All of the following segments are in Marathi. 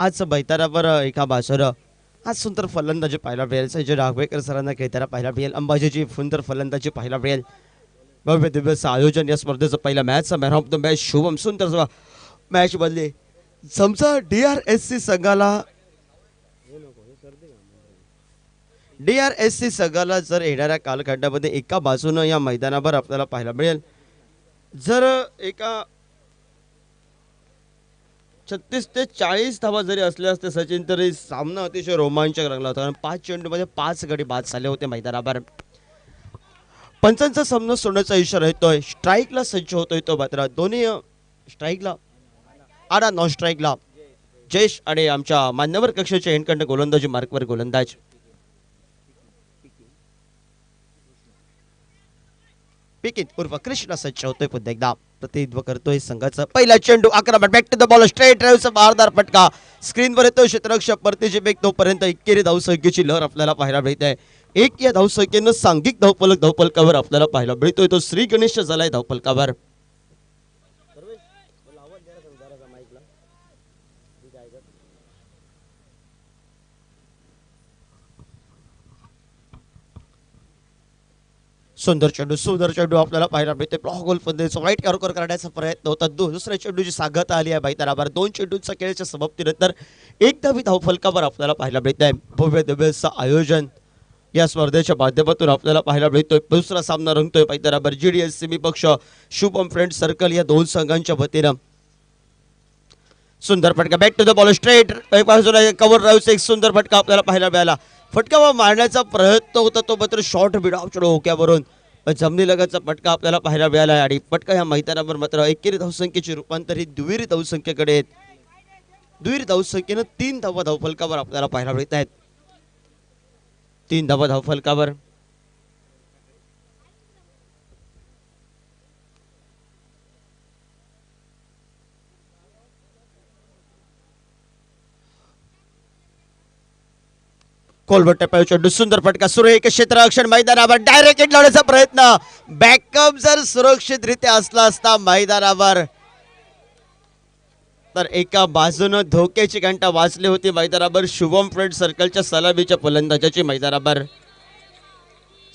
आज मैदानावर एका बाजूनं आज सुंदर फलंदाजी पाहायला मिळेल. संजय नागवेकर सरांना खेळताना पाहायला मिळेल. अंबाजीची सुंदर फलंदाजी पाहायला मिळेल. भव्य दिव्यचं आयोजन या स्पर्धेचं पहिल्या मॅचचा man of the match Shubham Sundar match बनले. समजा DRSC संघाला संघाला जर येणाऱ्या कालखंडामध्ये एका बाजूनं या मैदानावर आपल्याला पाहायला मिळेल. जर एका 36 ते 40 धावा जरी असल्या असते सचिन तरी सामना अतिशय रोमांचक रंगला होता. कारण 5 चेंडूमध्ये 5 गडी बाद झाले होते मैदानावर. पंचांचा सामना सोडण्याचा इशारा येतोय. स्ट्राईकला सज्ज होतोय तो मात्र दोन्ही स्ट्राईकला आडा नॉन स्ट्राईकला जयेश आणि आमच्या मान्यवर कक्षाच्या एंडकंड गोलंदाजी मार्कवर गोलंदाज पिकित उर्फ कृष्णा सज्ज होतोय. पुन्हा एकदा प्रतिनिधित्व करतोय संघाचा. पहिला चेंडू आक्रमण back to the ball straight ड्राईव्हचा बारदार फटका स्क्रीनवर येतोय. क्षेत्ररक्षक परतीची बेग तोपर्यंत एकेरी धावसंख्येची लहर आपल्याला पाहायला मिळते. एक या धावसंख्येनं सांघिक धावफलकावर आपल्याला पाहायला मिळतोय. तो श्री गणेश झालाय धावफलकावर. सुंदर चेंडू आपल्याला पाहायला मिळते. ब्लॉक गोल पद्धतीचा वाईट यॉर्कर करण्याचा प्रयत्न होता. दुसऱ्या चेंडूची सांगता आली आहे मैदानावर. 2 चेंडूंचा खेळच्या समाप्तीनंतर एक धावी धावफलकावर आपल्याला पाहायला मिळत आहे. भव्य दिव्यचं आयोजन या स्पर्धेच्या माध्यमातून आपल्याला पाहायला मिळतोय. दुसरा सामना रंगतोय मैदानावर. GDSC पक्ष शुभम फ्रेंड सर्कल या दोन संघांच्या वतीनं. सुंदर फटका back to the ball straight बाजूला कव्हर ड्राईव्हचा एक सुंदर फटका आपल्याला पाहायला मिळाला. फटका मारण्याचा प्रयत्न होता तो मात्र शॉर्ट बिडावच्या डोक्यावरून जमिनीलगतचा फटका आपल्याला पाहायला मिळाला. आणि फटका या मैदानावर मात्र एकेरी धावसंख्येची रूपांतरित दुहेरी धावसंख्येकडे दुहेरी धावसंख्येनं 3 धावा धावफलकावर आपल्याला पाहायला मिळत आहेत. 3 धावा धावफलकावर. कोलबट टप्प्यावर चेंडू सुंदर फटका सुरेख क्षेत्ररक्षण मैदानावर डायरेक्ट हिट लावण्याचा प्रयत्न. बॅकअप जर सुरक्षितरित्या असला असता मैदानावर तर एका बाजूनं धोक्याची घंटा वाजली होती मैदानावर. शुभम फ्रेंड सर्कलच्या सलामीच्या फलंदाजाची मैदानावर.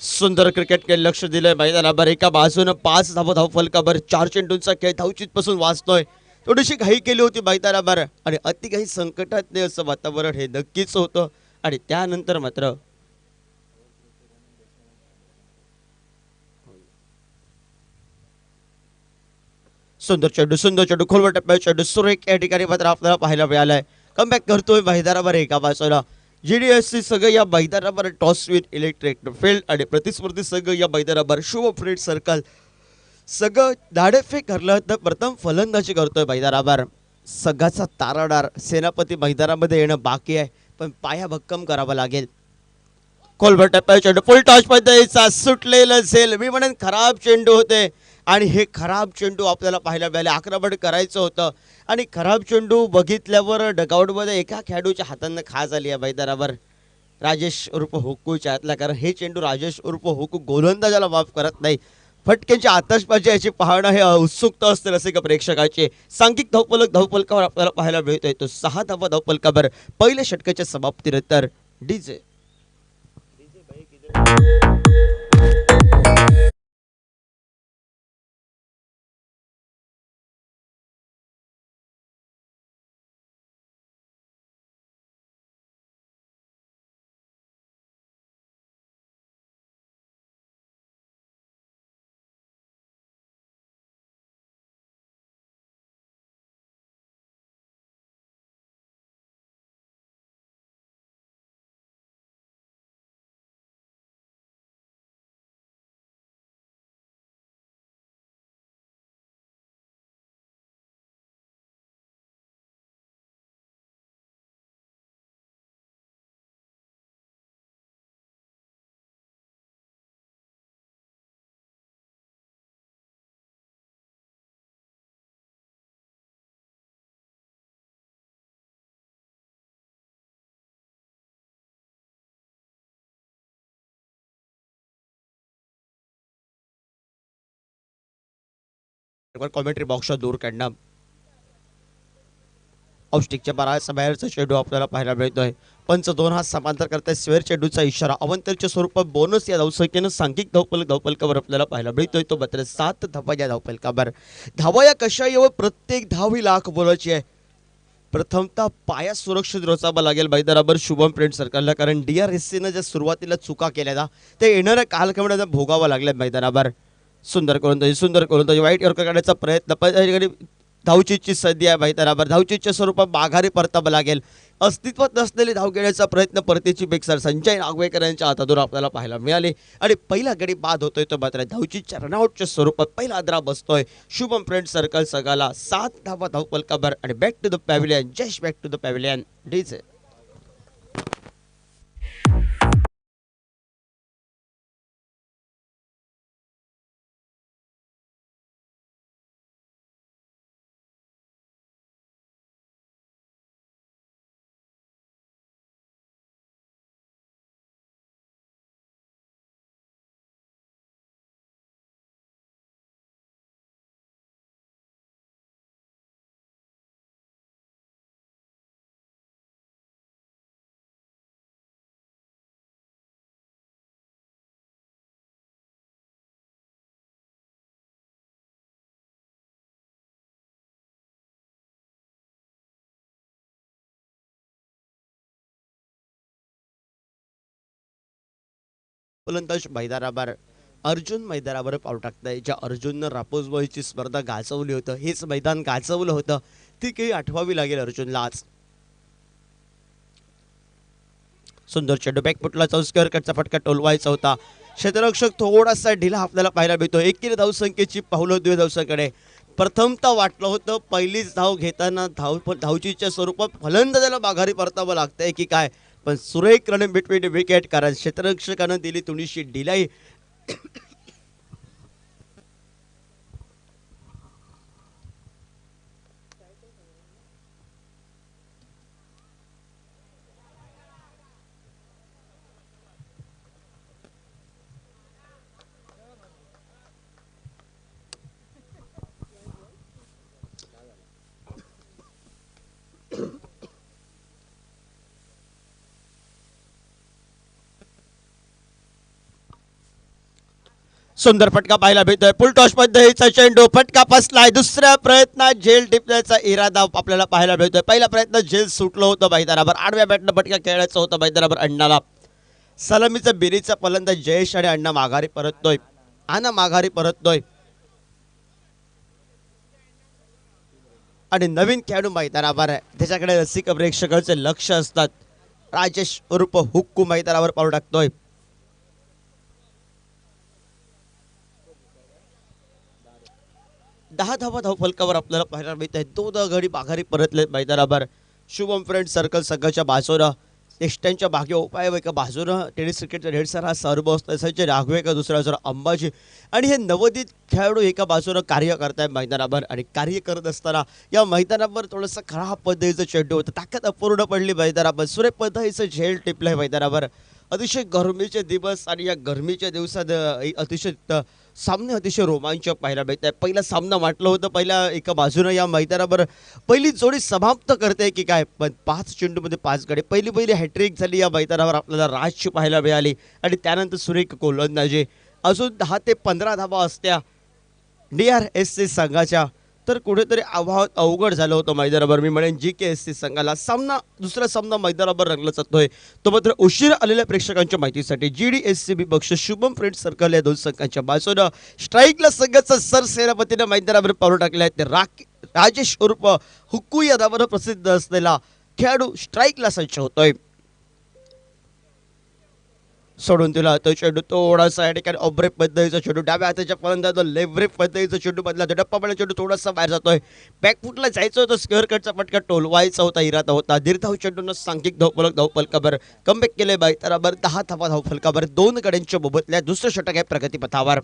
सुंदर क्रिकेट खेळ लक्ष दिलंय मैदानावर. एका बाजूनं 5 धावा धावफलकावर 4 चेंडूंचा खेळ धावचित पासून वाचतोय. थोडीशी घाई केली होती मैदानावर आणि अति काही संकटात नाही असं वातावरण हे नक्कीच होतं. आणि त्यानंतर मात्र सुंदर चेंडू खोलवर टप्प्यावर चेंडू सुरेख या ठिकाणी मात्र आपल्याला पाहायला मिळालाय. कमबॅक करतोय मैदानावर एका बाजूला GDSC संघ या मैदानावर टॉस विथ इलेक्ट्रिक फील्ड आणि प्रतिस्पर्धी संघ या मैदानावर शुभ फ्रेंड सर्कल संघ धाडेफेक करलं तर प्रथम फलंदाजी करतोय मैदानावर. संघाचा ताराडार सेनापती मैदानामध्ये येणं बाकी आहे पण पाया भक्कम करावा लागेल. कोलबट टप्प्यावर चेंडू फुल टॉस पद्धतीचा सुटलेला झेल मी म्हणेन खराब चेंडू होते आणि हे खराब चेंडू आपल्याला पाहायला मिळाले. आक्रमण करायचं होतं आणि खराब चेंडू बघितल्यावर डगआउटमध्ये एका खेळाडूच्या हातांना खाज आली आहे मैदानावर. राजेश उर्फ हुकूच्या हातला. कारण हे चेंडू राजेश उर्फ हुकू गोलंदाजाला माफ करत नाही. फटक्यांची आतषबाजी याची पाहणं हे उत्सुकता असते रसिक प्रेक्षकाचे. सांघिक धावफलकावर आपल्याला पाहायला मिळतोय तो 6 धावा धावफलकावर पहिल्या षटकाच्या समाप्तीनंतर. डीजे कॉमेंट्री बॉक्सचा दूर काढणं औष्टिकच्या बाराच्या बाहेरचा चेंडू आपल्याला पाहायला मिळतोय. पंच दोन हात समांतर करताय. स्वेअर चेंडूचा इशारा अवंतरच्या स्वरूपात बोनस या धावसंख्येनं सांघिक धावफलकावर आपल्याला पाहायला मिळतोय. तो मात्र 7 धावा या धावफलकावर. धावा या कशा येव प्रत्येक धाव ही लाख बोलायची आहे. प्रथमतः पाया सुरक्षित रोचावा लागेल मैदानावर शुभम फ्रेंड सर्कलला, कारण DRSCनं ज्या सुरुवातीला चुका केल्या ना ते येणाऱ्या कालखंडात भोगावा लागल्या मैदानावर. सुंदर करून वाईट यॉर्कर काढण्याचा प्रयत्न. धावचीची संधी आहे मैदानावर. धावचीच्या स्वरूपात माघारी परतावं लागेल. अस्तित्वात नसलेली धाव घेण्याचा प्रयत्न परतीची बेक्सर संजय नागवेकर यांच्या हातातून आपल्याला पाहायला मिळाले आणि पहिला गडी बाद होतोय. तो मात्र धावचीच्या रनआउटच्या स्वरूपात पहिला आदरा बसतोय शुभम फ्रेंड सर्कल सगाला. 7 धावा धावफलकावर आणि back to the pavilion. Just back to the pavilion. डीजे फलंदाज मैदानावर अर्जुन मैदानावर पाऊल टाकताय. ज्या अर्जुननं रापोसबॉईची स्पर्धा गाजवली होतं, हेच मैदान गाजवलं होतं, ती काही आठवावी लागेल अर्जुनला आज. सुंदर चेंडू बॅक फुटला. चौस्कर कटचा फटका टोलवायचा होता. क्षेत्ररक्षक थोडासा ढिला आपल्याला पाहायला मिळतो. 1 धावसंख्येची पावलं 2 धावसंख्येकडे. प्रथमतः वाटलं होतं पहिलीच धाव घेताना धावचीच्या स्वरूपात फलंदाजाला माघारी परतावं लागतंय की काय, पण सुरेख रन बिटवीन विकेट, कारण क्षेत्ररक्षकानं दिली थोडीशी ढिलाई. सुंदर फटका पाहायला मिळतोय. फुलटॉस पद्धतीचा चेंडू फटका फसलाय. दुसऱ्या प्रयत्नात झेल टिपण्याचा इरादा आपल्याला पाहायला मिळतोय. पहिला प्रयत्न झेल सुटलं होतं मैदानावर. आडव्या बॅटनं फटका खेळायचा होता मैदानावर अण्णाला. सलामीचा बिरीचा फलंदाज जयेश आणि अण्णा माघारी परततोय. आणि नवीन खेळाडू मैदानावर आहे, त्याच्याकडे रसिक प्रेक्षकांचे लक्ष असतात. राजेश उर्फ हुक्कू मैदानावर पाऊल टाकतोय. 10 धावा धावफलकावर आपल्याला पाहायला मिळत आहे. 2 गडी माघारी परतले मैदानावर. शुभम फ्रेंड सर्कल संघाच्या बाजूनं टेस्टांच्या भाग्य उपाय एका बाजूनं टेनिस क्रिकेटचा हेडसर हा सर्व असतो. संजय राघवेकर दुसऱ्या बाजूला अंबाजी आणि हे नवोदित खेळाडू एका बाजूनं कार्य करतायत मैदानावर. आणि कार्य करत असताना या मैदानावर थोडंसं खराब पद्धतीचं चेंडू होतं. ताकद अपूर्ण पडली मैदानावर. सुरेख पद्धतीचं झेल टिपलंय मैदानावर. अतिशय गरमीचे दिवस आणि या गरमीच्या दिवसात सामने अतिशय रोमांचक पाहायला मिळत आहे. पहिला सामना वाटलं होतं पहिल्या एका बाजूनं या मैदानावर पहिली जोडी समाप्त करते की काय, पण 5 चेंडूमध्ये 5 गडी. पहिली हॅट्रिक झाली या मैदानावर आपल्याला राजची पाहायला मिळाली. आणि त्यानंतर सुरेख गोलंदाजी. अजून 10 ते 15 धावा असत्या DRSC संघाच्या, तर कुठेतरी अवघड झालं होतं मैदानावर. मी म्हणेन GKSC संघाला दुसरा सामना मैदानावर रंगला जातोय. तो मात्र उशीर आलेल्या प्रेक्षकांच्या माहितीसाठी GDSCB पक्ष शुभम फ्रेंड सर्कल या 2 संघांच्या बाजूनं स्ट्राईकला संघाचं सरसेनापतीनं मैदानावर पाऊल टाकले आहे. ते राजेश उर्फ हुक्कू या नावानं प्रसिद्ध असलेला खेळाडू स्ट्राईकला सज्ज होतोय. सोडून दिला तो चेंडू थोडासा या ठिकाणी ऑब्रेक पद्धतीचा चेंडू. डाव्या हाताच्या फलंदाज लेव्हरेज पद्धतीचा चेंडू बदला. डप्पा पडला चेंडू थोडासा बाहेर जातोय. बॅकफुटला जायचं होतं. स्क्वेअर कटचा फटका टोलवायचा होता इरादा होता. दीर्घ चेंडूनं सांघिक धावफलकावर कमबॅक केले बरोबर. 10 धावा धावफलकावर 2 गड्यांच्या मोबदल्यात दुसरं षटक आहे प्रगतीपथावर.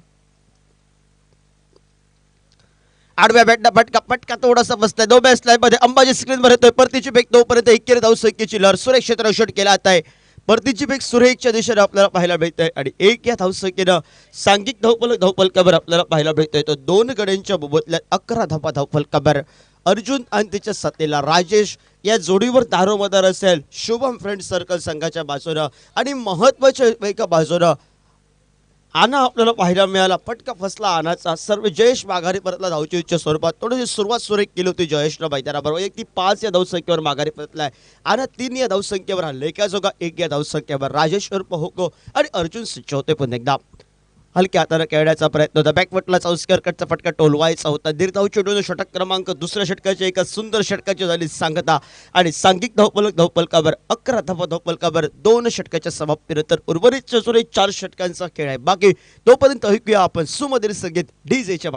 आडव्या बॅटला फटका थोडासा बसलाय. 2 बॅट्सलाय मध्ये अंबाजी स्क्रीनवर येतोय. परतीची बेक तोपर्यंत 1 धावसंख्येची लहर. सुरेख क्षेत्र शॉट केला आता परतीची बेक सुरेखच्या दिशेने आपल्याला पाहायला मिळतंय. आणि 1 या धावसंख्येनं सांघिक धावफलकावर आपल्याला पाहायला मिळतंय. तो 2 गड्यांच्या मोबदल्यात 11 धावा धावफलकावर अर्जुन आणि त्याच्या सत्तेला राजेश या जोडीवर दारोमदार असेल शुभम फ्रेंड सर्कल संघाच्या बाजूनं आणि महत्वाच्या एका बाजूनं आना आपल्याला पाहायला मिळाला. फटका फसला आनाचा. सर्व जयेश माघारी परतला धावचीच्या स्वरूपात. थोडीशी सुरुवात सुरेख केली होती जयेशनं मैदानाबरोबर. एक ती 5 या धावसंख्येवर माघारी परतलाय. आना 3 या धावसंख्येवर हल्ले का जोगा 1 या धावसंख्येवर राजेश उर्फ होको आणि अर्जुन सिंच होते. पुन्हा एकदा हलक्या हाताने खेळण्याचा प्रयत्न होता. बॅकवटला चौस्कर कटचा फटका टोलवायचा होता. दीर्घ चेंडून षटक क्रमांक दुसऱ्या षटकाची एका सुंदर षटकाची झाली सांगता आणि सांघिक धावफलकावर 11 धावा धावफलकावर 2 षटकाच्या समाप्तीनंतर उर्वरित 4 षटकांचा खेळ आहे बाकी. तोपर्यंत ऐकूया आपण सुमधुर संगीत डीजेच्या.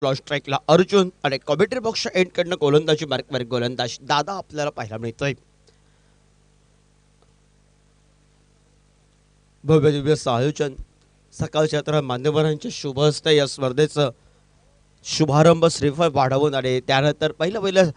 स्ट्राईकला अर्जुन आणि कॉमेंट्री बॉक्सच्या एंड कडनं गोलंदाजी मार्कवर गोलंदाज दादा आपल्याला पाहायला मिळतोय. भव्य दिव्य आयोजन सकाळच्या तर मान्यवरांच्या शुभ हस्ते या स्पर्धेचं शुभारंभ श्रीफळ वाढवून आणि त्यानंतर पहिलं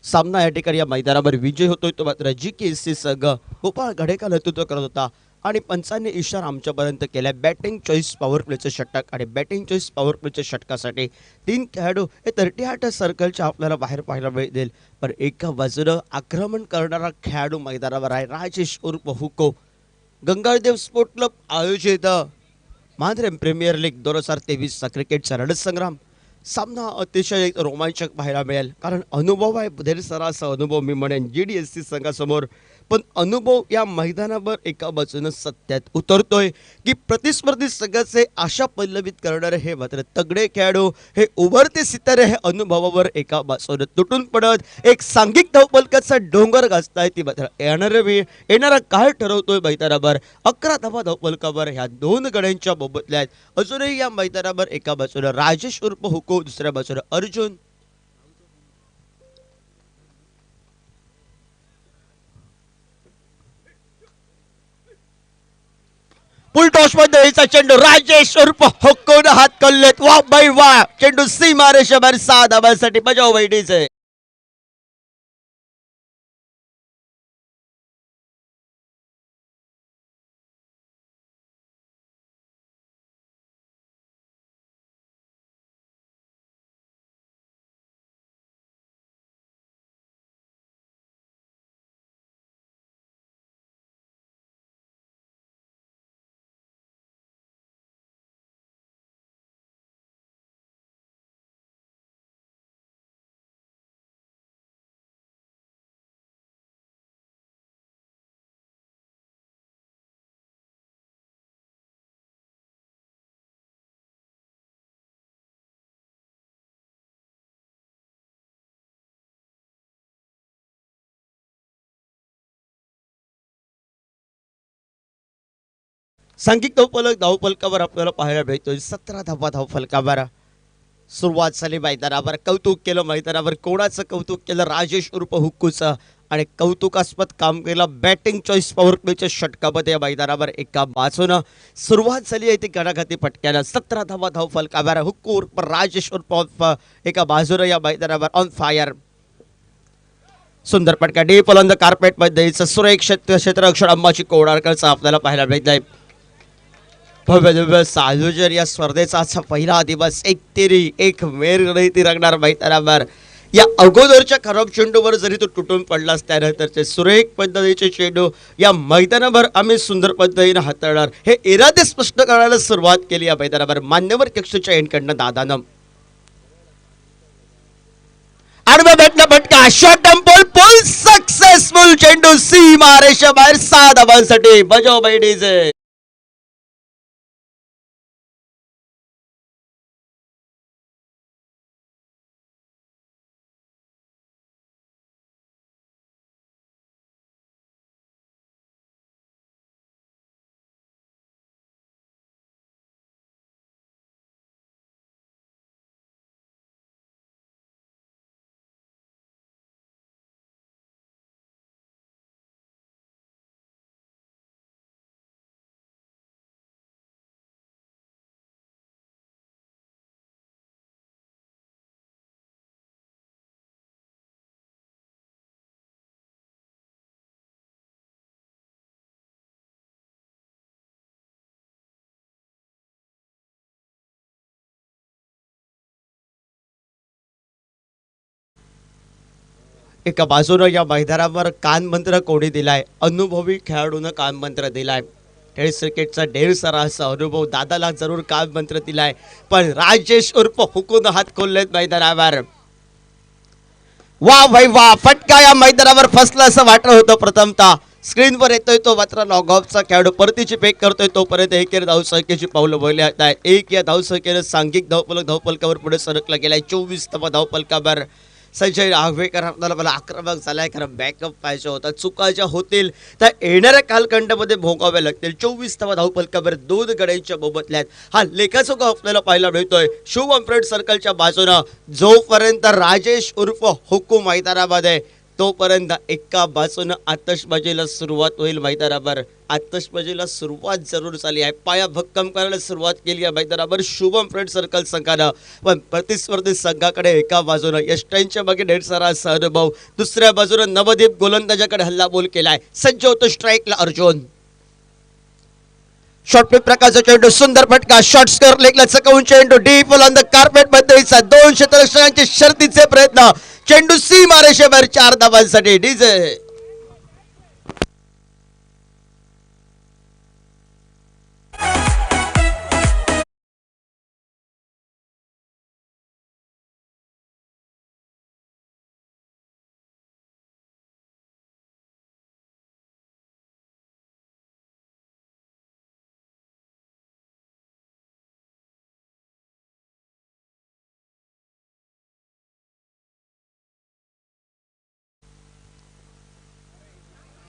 सामना या ठिकाणी या मैदानावर विजय होतोय. तो मात्र GKC संघ गोपाळ घडेकर नेतृत्व करत होता आणि पंचांनी इशारा आमच्यापर्यंत केला. बॅटिंग चॉईस पॉवर प्लेचं षटक आणि बॅटिंग चॉईस पॉवर प्लेच्या षटकासाठी 3 खेळाडू हे 38 सर्कलच्या आपल्याला बाहेर पाहायला मिळतील. पण एका बाजूनं आक्रमण करणारा खेळाडू मैदानावर आहे राजेश उर्फ हुको. गंगादेव स्पोर्ट क्लब आयोजित मांद्रे प्रीमियर लीग 2023चा क्रिकेटचा रणसंग्राम सामना अतिशय रोमांचक पाहायला मिळेल. कारण अनुभव आहे बुधेर सराचा अनुभव मी म्हणेन GDSC संघासमोर. पण अनुभव या मैदानावर एका बाजूनं सत्यात उतरतोय की प्रतिस्पर्धी संघाचे आशा पल्लवित करणारे हे मात्र तगडे खेळाडू हे उभरते सितारे हे अनुभवावर एका बाजूनं तुटून पडत एक सांघिक धावफलकाचा डोंगर गाजताय. ती मात्र येणारा काळ ठरवतोय मैदानावर. 11 धावा धावफलकावर ह्या 2 गड्यांच्या मोबदल्यात अजूनही या मैदानावर एका बाजूनं राजेश उर्फ हुको दुसऱ्या बाजूनं अर्जुन. फुल टॉस मध्ये यायचा चेंडू राजेश उर्फ हुक्कोनं हात कल्लेत. वा बाई वा. चेंडू सीमारेषा बाहेर 6 धावांसाठी बजाव बैठीचे. सांघिक धावफलकावर आपल्याला पाहायला भेटतोय 17 धावा धावफलकावर. सुरुवात झाली मैदानावर. कौतुक केलं मैदानावर. कोणाचं कौतुक केलं राजेश उर्फ हुक्कूचं आणि कौतुकास्पद काम केलं बॅटिंग चॉईस पॉवर प्लेच्या षटकामध्ये या मैदानावर एका बाजूनं सुरुवात झाली आहे ती गणाघाती फटक्यानं. 17 धावा धावफलकावर हुक्कू उर्फ राजेश उर्फ एका बाजूनं या मैदानावर ऑन फायर. सुंदर फटका डीप ऑन द कार्पेट मध्ये सुरेख क्षेत्ररक्षण अंबाची कोणार्करचा आपल्याला पाहायला मिळतंय. भव्य दिव्य आयोजन या स्पर्धेचा आजचा पहिला दिवस. एक तेरी एक मेर ती रंगणार मैदानावर. या अगोदरच्या खराब चेंडूवर जरी तो तुटून पडलास त्यानंतरचे सुरेख पद्धतीचे चेंडू या मैदानावर आम्ही सुंदर पद्धतीने हाताळणार हे इरादे स्पष्ट करायला सुरुवात केली या मैदानावर मान्यवर कक्षाच्या एंडकडनं दादानं. आडवा भेटला फटका शॉट बॉल पोल सक्सेसफुल. चेंडू सीमारेषा बाहेर 6 धावांसाठी बजाव बैठीचे. एका बाजूनं या मैदानावर कानमंत्र कोणी दिलाय, अनुभवी खेळाडूनं कानमंत्र दिलाय. टेस्ट क्रिकेटचा ढेर सारा असा अनुभव दादाला जरूर कानमंत्र दिलाय, पण राजेश उर्फ हुकून हात खोललेत मैदानावर. वा भाई वा, फटका या मैदानावर फसला असं वाटत होतं. प्रथमतः स्क्रीनवर येतोय तो मात्र नॉकऑफचा खेळाडू परतीची फेक करतोय. तोपर्यंत एकेर धावसंख्येची पावलं वळली आहेत. एक या धावसंख्येनं सांघिक धावफलकावर पुढे सरकला गेलाय. 24 धावफलकावर संजय नागवेकर आपल्याला आक्रमक झालाय, कारण बॅकअप पाहिजे होता. चुका ज्या होतील त्या येणाऱ्या कालखंडामध्ये भोगाव्या लागतील. 24 धावफलकावर 2 गड्यांच्या मोबदल्यात हा लेखाचोखा आपल्याला पाहायला मिळतोय. शुभम फ्रेंड सर्कलच्या बाजूनं जोपर्यंत राजेश उर्फ हुकू मैदानामध्ये, तोपर्यंत एका बाजूनं आतषबाजीला सुरुवात होईल. मैदानावर आतषबाजीला सुरुवात जरूर झाली आहे. पाया भक्कम करायला सुरुवात केली आहे मैदानावर शुभम फ्रेंड सर्कल संघानं. पण प्रतिस्पर्धी संघाकडे एका बाजूनं यष्टांच्या मागे ढेर सारा असा अनुभव, दुसऱ्या बाजूनं नवदीप गोलंदाजाकडे हल्लाबोल केलाय. सज्ज होतो स्ट्राईकला अर्जुन. शॉर्ट पिच प्रकारचा चेंडू, सुंदर फटका, शॉर्ट स्कोर लेगला चकवून चेंडू डीप ऑन द कार्पेट बद्दलचा 2 क्षेत्ररक्षकांचे शर्तीचे प्रयत्न. चेंडू सीमारेषेवर 4 धावांसाठी डीजे.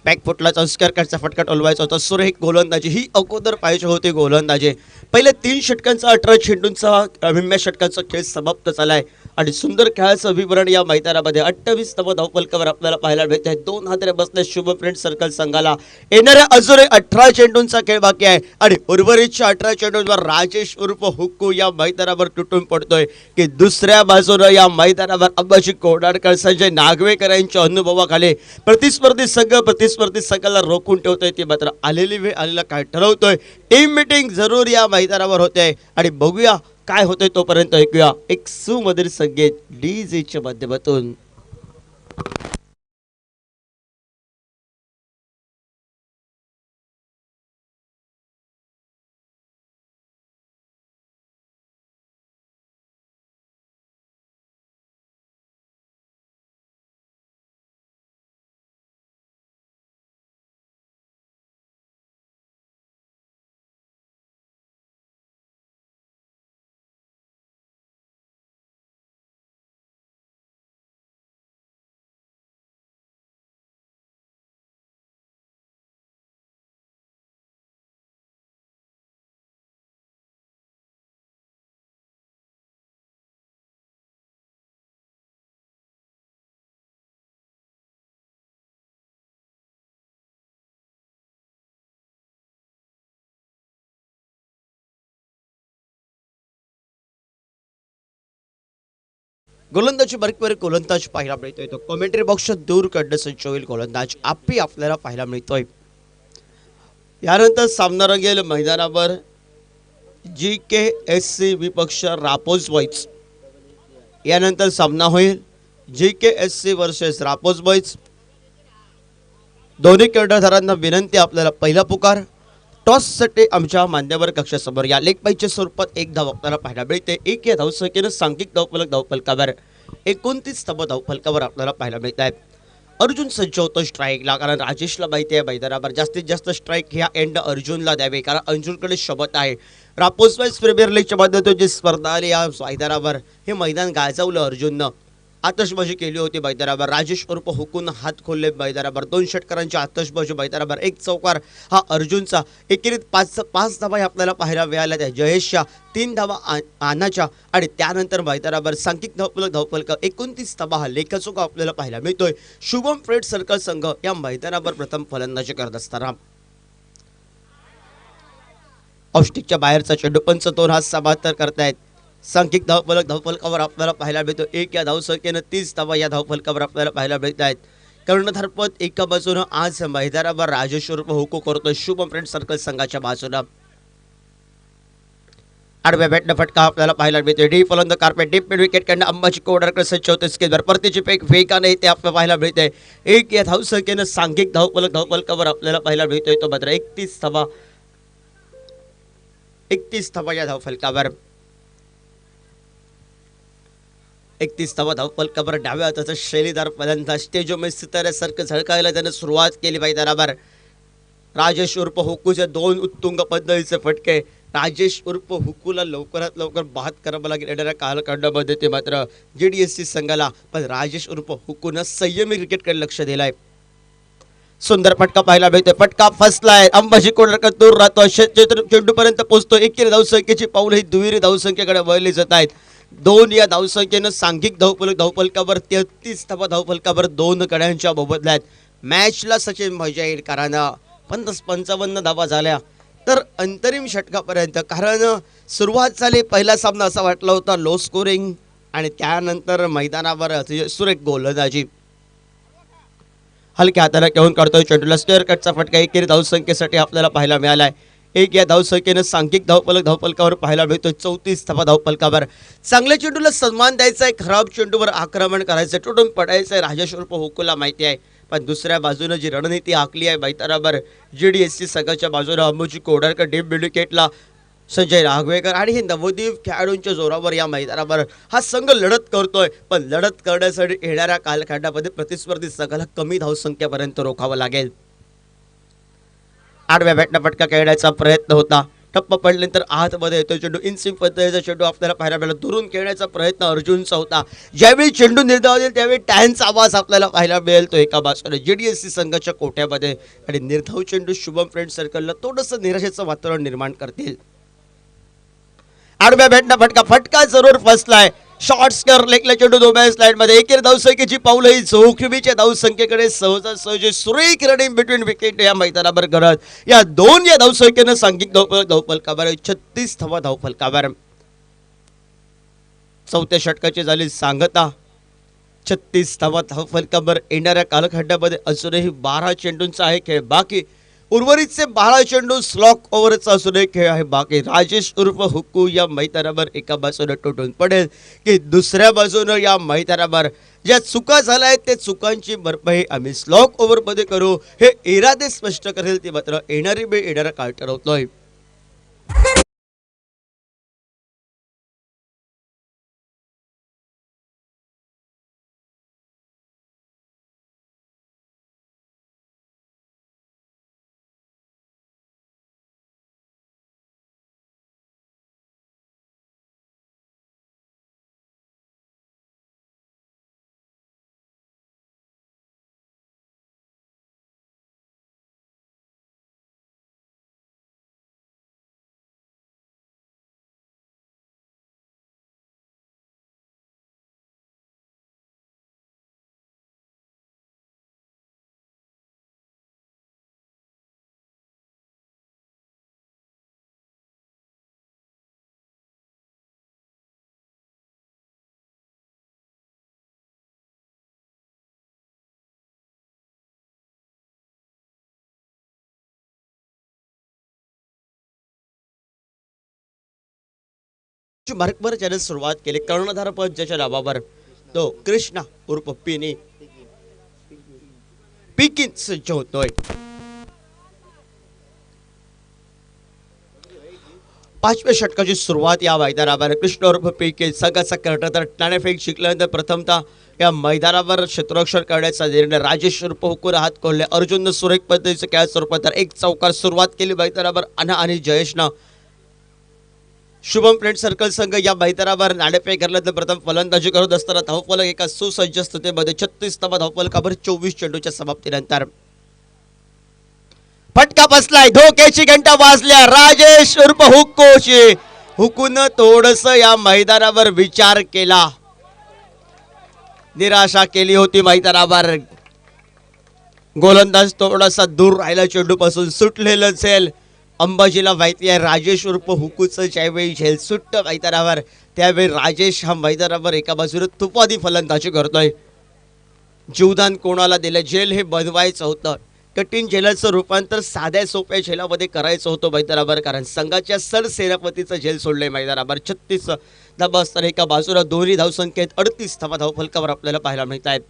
बॅकफुटला संस्कारचा फटका टोलवायचा होता. सुरेख गोलंदाजी ही अगोदर पाहिजे होती. गोलंदाजी पहिल्या 3 षटकांचा 18 चेंडूंचा 20 षटकांचा खेळ समाप्त झालाय आणि सुंदर खेळाचं विवरण या मैदानामध्ये 28 धावफलकावर आपल्याला पाहायला मिळत आहे. 2 हातरे बसले शुभ फ्रेंड सर्कल संघाला. येणाऱ्या अजूनही 18 चेंडूंचा खेळ बाकी आहे आणि उर्वरितच्या 18 चेंडूंवर राजेश उर्फ हुक्कू या मैदानावर तुटून पडतोय. की दुसऱ्या बाजूनं या मैदानावर अंबाजी कोडाडकर संजय नागवेकर यांच्या अनुभवाखाली प्रतिस्पर्धी संघाला रोखून ठेवतोय. ती मात्र आलेली वेळ आलेला काय ठरवतोय. टीम मीटिंग जरूर या मैदानावर होते आणि बघूया काय होतंय. तोपर्यंत ऐकूया एक सुमधुर संगीत डीजेच्या माध्यमातून. गोलंदाजी बारीकवर गोलंदाज पाहायला मिळतोय. तो कॉमेंट्री बॉक्स दूर काढण्यासाठी होईल गोलंदाज आपी आपल्याला पाहायला मिळतोय. यानंतर सामना रंगेल मैदानावर GKSC विपक्ष रापोज बॉईज. यानंतर सामना होईल GKSC वर्सेस रापोज बॉईज. दोन्ही कर्णधारांना विनंती, आपल्याला पहिला पुकार टॉससाठी आमच्या मान्यवर कक्षासमोर या. लेग पाईच्या स्वरूपात 1 धाव आपल्याला पाहायला मिळते. 1 या धावसंख्येनं सांघिक धावफलकावर 29 धावफलकावर आपल्याला पाहायला मिळत आहेत. अर्जुन सज्ज होतो स्ट्राईकला, कारण राजेशला माहिती आहे मैदानावर जास्तीत जास्त स्ट्राईक ह्या एंड अर्जुनला द्यावे, कारण अर्जुनकडे शपथ आहे. रापोज बॉईज प्रीमियर लीगच्या माध्यमातून जी स्पर्धा आली या मैदानावर, हे मैदान गाजवलं अर्जुननं. आतषबाजी केली होती मैदानावर. राजेश उर्फ हुकून हात खोलले मैदानावर. 2 षटकारांची आतषबाजी मैदानावर. 1 चौकार हा अर्जुनचा. एकेरीत 5 धावा आपल्याला पाहायला मिळाल्या त्या जयेशच्या, 3 धावा आनाच्या आणि त्यानंतर मैदानावर सांघिक धावफलक 29 धावा हा लेखाचोखा आपल्याला पाहायला मिळतोय. शुभम फ्रेंड सर्कल संघ या मैदानावर प्रथम फलंदाजी करत असताना औष्टिकच्या बाहेरचा चेंडू पंच 2 हात समांतर करतायत. सांघिक धावफलकावर आपल्याला पाहायला मिळतो. 1 या धावसंख्येनं 30 धावा या धावफलकावर आपल्याला पाहायला मिळत आहेत. कर्णधारपद एका बाजूनं आज मैदानावर राजेश उर्फ हुकू करतोय शुभम फ्रेंड सर्कल संघाच्या बाजूनं. आडव्या बॅटनं फटका आपल्याला पाहायला मिळतोय. Deep on the carpet deep mid wicket कडनं अंबाजी कोडारकर सज्ज होते स्केलवर. परतीची फेक वेगाने ते आपल्याला पाहायला मिळते. एक या धावसंख्येनं सांघिक धावफलकावर आपल्याला पाहायला मिळतोय तो मात्र 31 धावा या धावफलकावर. 31 धावा धावफलकावर डाव्या हाताचा शैलीदार फलंदाज तेजोमय सिताऱ्यासारखं झळकायला त्यानं सुरुवात केली पाहिजे. बरोबर राजेश उर्फ हुकूचे 2 उत्तुंग पद्धतीचे फटके. राजेश उर्फ हुकूला लवकरात लवकर बाद करावं लागेल येणाऱ्या कालखंडामध्ये ते मात्र JDSC संघाला. पण राजेश उर्फ हुकूनं संयमी क्रिकेटकडे लक्ष दिलंय. सुंदर फटका पाहायला मिळतोय. फटका फसलाय. अंबाजी कोडरकर दूर राहतो. चेंडूपर्यंत पोहोचतो. एकेरी धावसंख्येची पाऊल ही दुहेरी धावसंख्येकडे वळली जात आहेत. 2 या धावसंख्येनं सांघिक धावफलकावर 33 धावफलकावर 2 गड्यांच्या मोबदल्यात मॅचला सचिन मजा येईल. कारण 55 धावा झाल्या तर अंतरिम षटकापर्यंत. कारण सुरुवात झाली पहिला सामना असा वाटला होता लो स्कोरिंग आणि त्यानंतर मैदानावर सुरेख गोलंदाजी. हलक्या हाताला घेऊन काढतोय चेंडूला. स्क्वेअर कटचा फटका एकेरी धावसंख्येसाठी आपल्याला पाहायला मिळालाय. 1 या धावसंख्येनं सांघिक धावफलकावर पाहायला मिळतोय 34 धावफलकावर. चांगल्या चेंडूला सन्मान द्यायचा आहे. खराब चेंडूवर आक्रमण करायचं तुटून पडायचं आहे. राजेश उर्फ हुकूला माहिती आहे. पण दुसऱ्या बाजूनं जी रणनीती आखली आहे मैदानावर JDSC संघाच्या बाजूनं अंबाजी कोडारकर डीप मिड विकेटला संजय राघवेकर आणि हे नवोदित खेळाडूंच्या जोरावर या मैदानावर हा संघ लढत करतोय. पण लढत करण्यासाठी येणाऱ्या कालखंडामध्ये प्रतिस्पर्धी संघाला कमी धावसंख्येपर्यंत रोखावं लागेल. आडव्या बॅटनं फटका खेळण्याचा प्रयत्न होता. टप्पा पडल्यानंतर आतमध्ये येतो चेंडू. इनस्विंग पद्धतीचा चेंडू आपल्याला पाहायला मिळाला. दुरून खेळण्याचा प्रयत्न अर्जुनचा होता. ज्यावेळी चेंडू निर्धाव होईल त्यावेळी टॅनचा आवाज आपल्याला पाहायला मिळेल तो एका बाजूने JDSC संघाच्या कोट्यामध्ये. आणि निर्धाव चेंडू शुभम फ्रेंड सर्कलला थोडंसं निराशेचं वातावरण निर्माण करतील. आडव्या बॅटनं फटका जरूर फसलाय. शॉर्ट स्कर लेगला चेंडू दोन्ही स्लाइडमध्ये. एकेरी धावसंख्येची पाऊल ही जोखमीच्या धावसंख्येकडे सहजासहजी सुरेख रनिंग बिटवीन विकेट या मैदानावर करत या 2 या धावसंख्येनं सांघिक धावफलकावर 36 धावफलकावर. चौथ्या षटकाची झाली सांगता. 36 धावफलकावर येणाऱ्या कालखंडामध्ये अजूनही 12 चेंडूंचा आहे खेळ बाकी. उर्वरितचे 12 चेंडू स्लॉक ओव्हरचा असून एक खेळ आहे बाकी. राजेश उर्फ हुक्कू या मैदानावर एका बाजूने तुटून पडेल की दुसऱ्या बाजूनं या मैदानावर ज्या चुका झाल्या आहेत त्या चुकांची भरपाई आम्ही स्लॉक ओव्हरमध्ये करू हे इरादे स्पष्ट करेल. ते मात्र येणारी वेळ येणारा काळ ठरवतोय. मार्कवर ज्याने सुरुवात केली कर्णधार पद ज्याच्या नावावर तो कृष्णा उर्फ पिकिन सज्ज होतोय. 5व्या षटकाची सुरुवात या मैदानावर. कृष्णा उर्फ पिकिन संघाचा कर्णधार नाणेफेक जिंकल्यानंतर प्रथमतः या मैदानावर क्षेत्ररक्षण करण्याचा निर्णय. राजेश उर्फ हुकून हात खोलले. अर्जुननं सुरेख पद्धतीचं खेळ स्वरूपात एक चौकार सुरुवात केली मैदानावर. अना आणि जयेशनं. शुभम फ्रेंड सर्कल संघ या मैदानावर नाणेफेक घालण्यात प्रथम फलंदाजी करत असताना धावफलक एका सुसज्ज स्थितीमध्ये 36 धावफलकावर 24 चेंडूच्या समाप्तीनंतर. फटका बसलाय. धोक्याची घंटा वाजल्या. राजेश उर्फ हुक्कोची. हुकून थोडस या मैदानावर विचार केला. निराशा केली होती मैदानावर. गोलंदाज थोडासा दूर राहिला चेंडूपासून. सुटलेलं झेल अंबाजीला माहिती आहे. राजेश उर्फ हुकूचं ज्यावेळी झेल सुट्ट मैदानावर त्यावेळी राजेश हा मैदानावर एका बाजूने तुपादी फलंदाजी करतोय. जीवदान कोणाला दिलं. झेल हे बनवायचं होतं कठीण झेलाचं रूपांतर साध्या सोप्या झेलामध्ये करायचं होतं मैदानावर, कारण संघाच्या सरसेनापतीचं झेल सोडलंय मैदानावर. 36 धावा असताना एका बाजूला दोन्ही धावसंख्येत 38 धावा धावफलकावर आपल्याला पाहायला मिळत आहेत.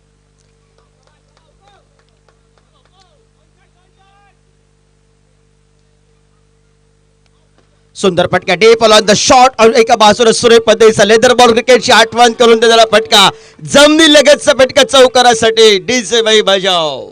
सुंदर फटका डीप ऑन द शॉट, एका बाजूला सुरेख पद्धतीचा लेदर बॉल क्रिकेटची आठवण करून दिलेला फटका, जमनी लगतचा फटका चौकारासाठी. डीजे भाई बजाव.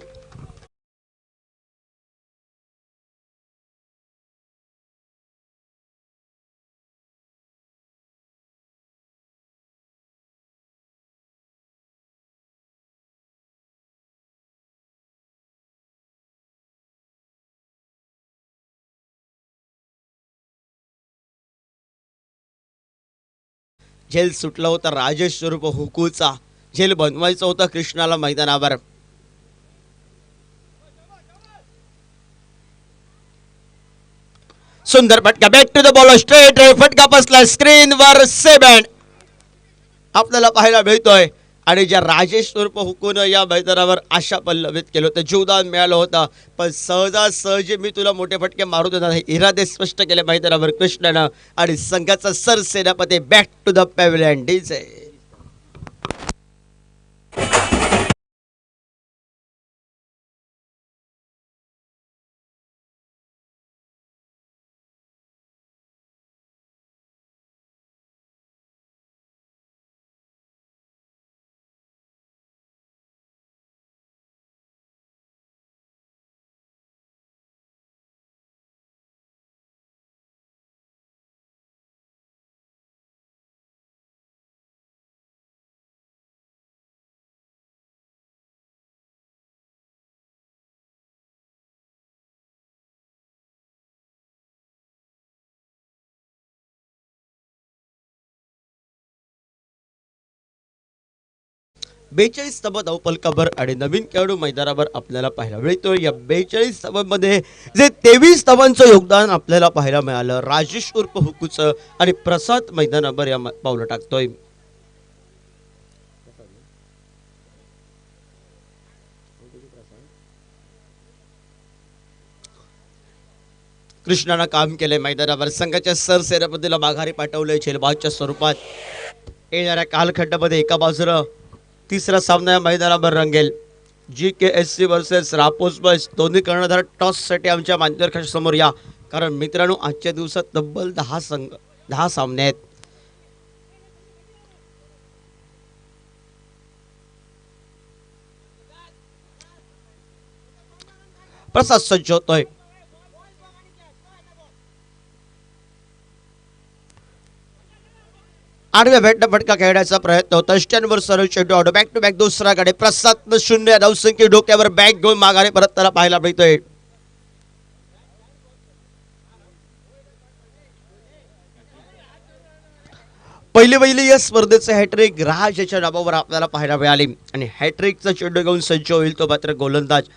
झेल सुटला होता राजेश स्वरूप हुकूचा, झेल बनवायचा होता कृष्णाला मैदानावर. सुंदर फटका back to the ball, straight फटका बसला स्क्रीनवर. 7 आपल्याला पाहायला मिळतोय. आणि ज्या राजेश स्वरूप हुकून या मैदानावर आशा पल्लवित केलं होतं, जीवदान मिळालं होतं, पण सहजासहजी मी तुला मोठे फटके मारू देणार हे इरादे स्पष्ट केले मैदानावर कृष्णानं. आणि संघाचा सरसेनापती back to the pavilion. DJ बेचाळीस धावा धावफलकावर आणि नवीन खेळाडू मैदानावर आपल्याला पाहायला मिळतो. या 42 धावांमध्ये जे 23 धावांचं योगदान आपल्याला पाहायला मिळालं राजेश उर्फ हुकूचं, आणि प्रसाद मैदानावर या पावलं टाकतोय. कृष्णानं काम केलंय मैदानावर, संघाच्या सरसेनापतीला माघारी पाठवलंय झेलबादच्या स्वरूपात. येणाऱ्या कालखंडामध्ये एका बाजूला तिसरा सामना या मैदानावर रंगेल. GKSC versus Rapos boys. दोन्ही कर्णधार टॉससाठी आमच्या मान्यवर समोर या, कारण मित्रांनो आजच्या दिवसात तब्बल 10 सामने आहेत. प्रसाद सज्ज होतोय. आडव्या भेटणं फटका खेळण्याचा प्रयत्न होता. स्टँडवर सरळ चेंडू आउट. बॅक टू बॅक दुसऱ्याकडे प्रसाद 0 धावसंख्ये डोक्यावर बॅग घेऊन माघारी परत त्याला पाहायला मिळतोय. पहिली या स्पर्धेचे हॅट्रिक राज याच्या नावावर आपल्याला पाहायला मिळाली, आणि हॅट्रिकचा चेंडू घेऊन सज्ज होईल तो मात्र गोलंदाज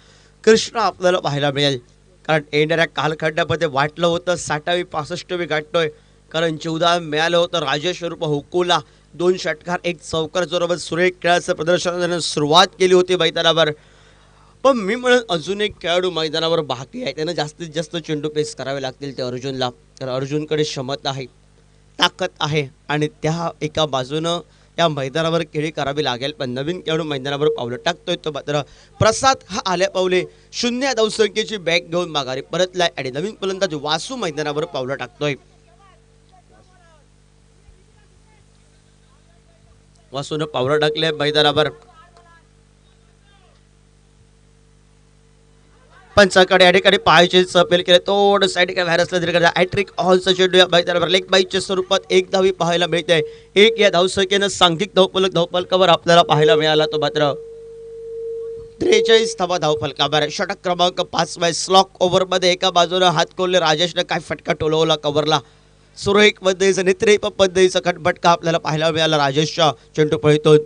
कृष्णा आपल्याला पाहायला मिळेल. कारण येणाऱ्या कालखंडामध्ये वाटलं होतं 60वी 65वी गाठतोय, कारण जीवदान मिळालं होतं राजेश स्वरूप हुकूला. 2 षटकार 1 चौकार जोरावर सुरेख खेळाचं प्रदर्शनाने सुरुवात केली होती मैदानावर. पण मी म्हणून अजून एक खेळाडू मैदानावर बाकी आहे, त्यानं जास्तीत जास्त चेंडू पेस करावे लागतील ते अर्जुनला. तर अर्जुनकडे क्षमता आहे, ताकद आहे, आणि त्या एका बाजूनं या मैदानावर खेळी करावी लागेल. पण नवीन खेळाडू मैदानावर पावलं टाकतोय तो मात्र प्रसाद हा आल्या पावले 0 धावसंख्येची बॅग घेऊन माघारी परतलाय, आणि नवीन फलंदाज वासू मैदानावर पावलं टाकतोय. वासून पावलं टाकले मैदानावर. पंचाकडे या ठिकाणी पाहायचे अपील केले, थोडं साईड काय व्हायरसला दिलं. हॅट्रिक ऑलचा चेंडू या मैदानावर लेग बाईच्या स्वरूपात 1 धावी पाहायला मिळते. 1 या धावसंख्येनं सांघिक धावफलकावर आपल्याला पाहायला मिळाला तो मात्र 43 धावा धावफलकावर. षटक क्रमांक 5 स्लॉक ओव्हरमध्ये एका बाजूला हात कोल्हे राजेशने काय फटका टोलवला कव्हरला. सुरेख पद्धतीचा नेत्रेप पद्धतीचा खटफटका आपल्याला पाहायला मिळाला राजेशच्या चेंडू पळतोय.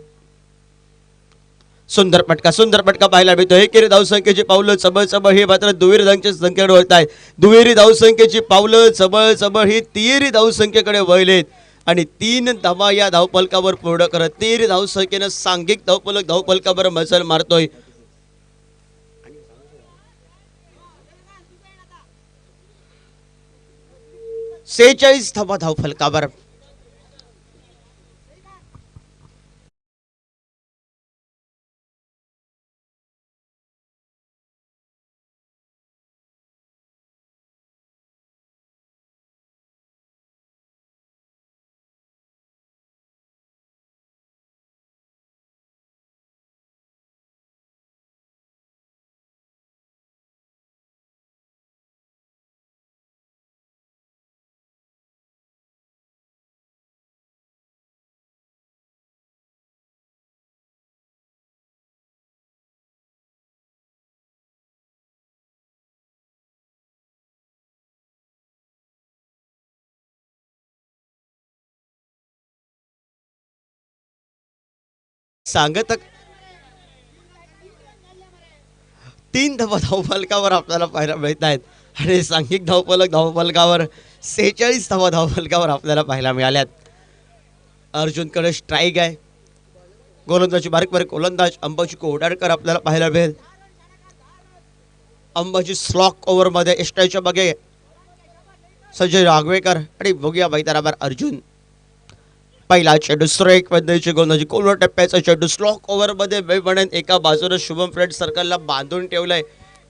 सुंदर फटका पाहायला मिळतो. एकेरी धावसंख्येची पावलं चबळ ही मात्र दुहेरी धावांच्या संख्येकडे वळत आहेत. दुहेरी धावसंख्येची पावलं चबळ ही तिहेरी धावसंख्येकडे वळलेत, आणि 3 धावा या धावफलकावर पूर्ण करत 13 धावसंख्येनं सांघिक धावफलकावर मजल मारतोय. 46 धावा धावफलकावर. सांगत 3 धावा धावफलकावर आपल्याला पाहायला मिळत आहेत आणि सांघिक धावफलकावर 46 धावा धावफलकावर आपल्याला पाहायला मिळाल्यात. अर्जुनकडे स्ट्राईक आहे. गोलंदाजी बारीक गोलंदाज अंबाजी कोडाडकर आपल्याला पाहायला मिळेल. अंबाजी स्लॉक ओव्हरमध्ये एस्टाच्या बघे संजय राघवेकर आणि बघूया मैदानावर अर्जुन. पहिला चेंडू स्ट्राईक पद्धतीची गोलंदाजी कोलवर टप्प्याचा चेंडू स्लॉक ओव्हरमध्ये मी म्हणेन एका बाजूने शुभम फ्रेंड सर्कलला बांधून ठेवलंय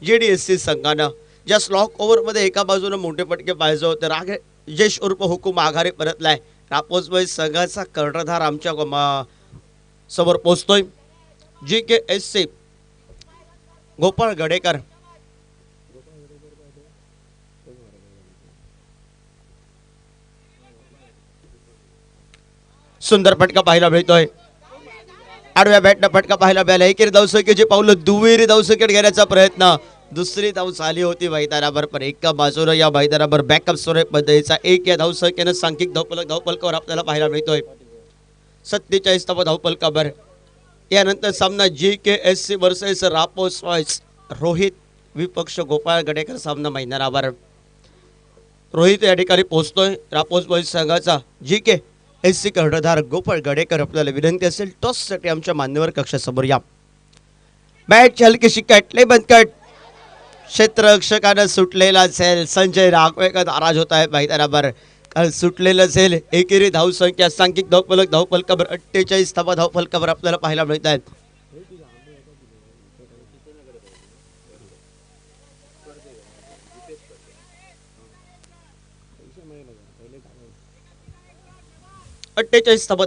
JDSC संघानं. ज्या स्लॉक ओव्हरमध्ये एका बाजूने मोठे फटके पाहिजे होते. राजेश उर्फ हुकूम आघारी परतलाय. रापोसबाई संघाचा कर्णधार आमच्या समोर पोहोचतोय. GKSC गोपाळ गडेकर सुंदर फटका पाहायला मिळतोय. आडव्या बॅटनं फटका पाहायला मिळाला. एकेरी धावसंख्येची पावलं दुहेरी धावसंख्येत घेण्याचा प्रयत्न. दुसरी धाव झाली होती मैदानावर पण एका बाजूला या मैदानावर बॅकअप स्वरूप पद्धतीचा एक या धावसंख्येनं सांघिक धावफलकावर आपल्याला पाहायला मिळतोय. 47 धावफलकावर. यानंतर सामना GKSC versus Rapos boys. Rohit विपक्ष गोपाळ गडेकर सामना मैदानावर. रोहित या ठिकाणी पोहोचतोय. रापोस बॉयज संघाचा GKSC कर्णधार गोपाळ गडेकर. आपल्याला विनंती असेल टॉससाठी आमच्या मान्यवर कक्षासमोर या. बॅट हलकीशी कटले बंद कट. क्षेत्ररक्षकानं सुटलेला असेल. संजय राघवेकर नाराज होत आहे मैदानावर. सुटलेलं असेल. एकेरी धावसंख्या सांघिक धावफलकावर 48 धावफलकावर आपल्याला पाहायला मिळत आहेत.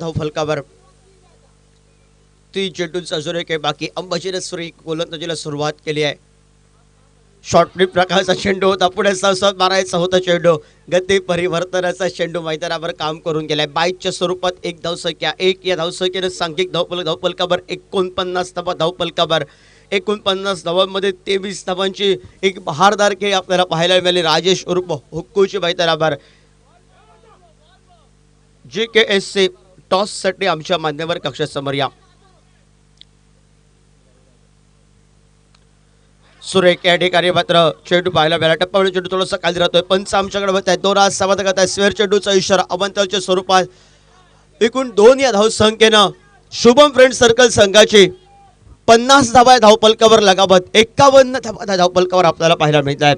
धावफलकावर 3 चेंडूंचा अजून एक बाकी. अंबाजीने गोलंदाजीला सुरुवात केली आहे. शॉर्ट फ्लिप प्रकारचा चेंडू होता. पुढे सहसा मारायचा होता चेंडू. गती परिवर्तनाचा चेंडू मैदानावर काम करून गेलाय. बाईकच्या स्वरूपात एक धावसंख्या. एक या धावसंख्येने सांघिक धावफलकावर 49 धावफलकावर. 49 धावांमध्ये 23 धावांची एक बहारदार खेळ आपल्याला पाहायला मिळाली. राजेश उर्फ हुक्कूची मैदानावर. GKSC टॉससाठी आमच्या मान्यवर कक्षासमोर या. सुरेख या ठिकाणी मात्र चेंडू पाहायला मिळाला. टप्प्यावर चेंडू थोडासा खाली राहतोय. पंच आमच्याकडे बघत आहे. दोरा समाधान करत आहे. स्वेअर चेंडूचा इशारा अवंतरच्या स्वरूपात. एकूण 2 या धावसंख्येनं शुभम फ्रेंड सर्कल संघाची 50 धावा धावफलकावर लगावत 51 धावा धावफलकावर आपल्याला पाहायला मिळत आहेत.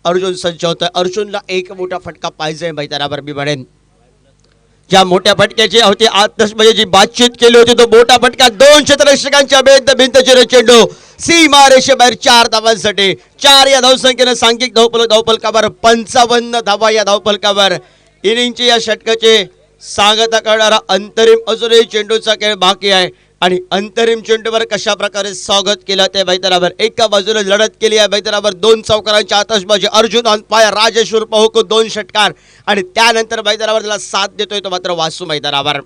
अर्जुन सज्ज होतोय. अर्जुनला एक मोठा फटका पाहिजे मैदानावर मी म्हणेन. ज्या मोठ्या फटक्याची होती आतमध्ये जी बातचीत केली होती तो मोठा फटका 2 क्षेत्ररक्षकांच्या भिंतचिर चेंडू सीमा रेषेबाहेर 4 धावांसाठी. 4 या धावसंख्येनं सांघिक धावफलकावर 55 धावा या धावफलकावर. इनिंगची या षटकाचे सांगता करणारा अंतरिम अजूनही चेंडूचा खेळ बाकी आहे आणि अंतरिम चेंडूवर कशा प्रकारे स्वागत केलं ते मैदानावर. एका बाजूला लढत केली आहे मैदानावर. 2 चौकारांची आतषबाजी. Arjun on fire. राजेश उर्फ हुक्कू 2 षटकार आणि त्यानंतर मैदानावर त्याला साथ देतोय तो मात्र वासू मैदानावर.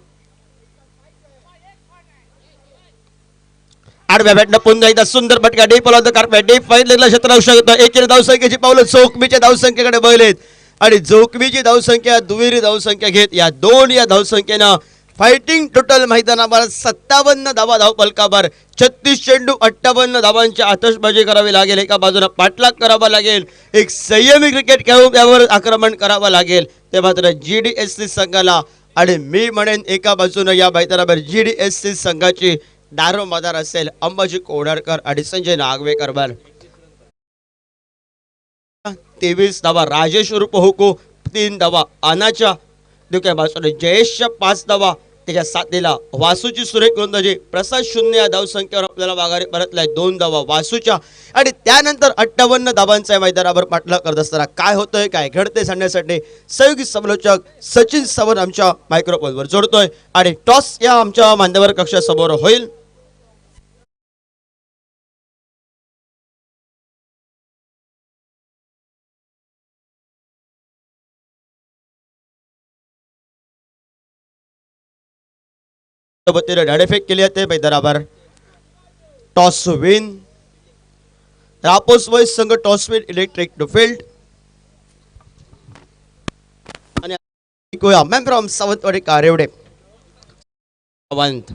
आडव्या बॅटनं पुन्हा एकदा सुंदर फटका. Deep on the carpet. Deep फाईनला क्षेत्ररक्षक. एकेरी धावसंख्येची पावलं जोखमीच्या धावसंख्येकडे बघलेत आणि जोखमीची धावसंख्या दुहेरी धावसंख्या घेत या 2 या धावसंख्येनं फायटिंग टोटल मैदानावर 57 धावा धावफलकावर. 36 चेंडू 58 धावांची आतषबाजी करावी लागेल. एका बाजूला पाठलाग करावा लागेल. एक संयमी क्रिकेट खेळून यावर आक्रमण करावं लागेल ते मात्र GDSC संघाला. आणि मी म्हणेन एका बाजूनं या मैदानावर GDSC संघाची दारोमदार असेल अंबाजी कोडाडकर आणि संजय नागवेकर. 23 धावा, राजेश उर्फ हुको 3 धावा, अनाच्या दुसऱ्या बाजूने जयेशच्या 5 धावा, त्याच्या साथीला वासूची सुरेख गोलंदाजी, प्रसाद शून्य या धावसंख्येवर आपल्याला माघारी परतलाय 2 धावा वासूच्या. आणि त्यानंतर 58 धाबांचा मैदानावर पाठलाग करत असताना काय होतंय काय घडते सांगण्यासाठी सहयोगी समालोचक सचिन सावंत आमच्या मायक्रोफोनवर जोडतोय आणि टॉस या आमच्या मान्यवर कक्षासमोर होईल. पद्धतीने डाडेफेक केली जाते मैदानावर. टॉस विन रापोस बॉईज संघ, टॉस विन इलेक्ट्रिक फील्ड. आणि मॅम फ्रॉम सावंतवाडी कारेवडे सावंत.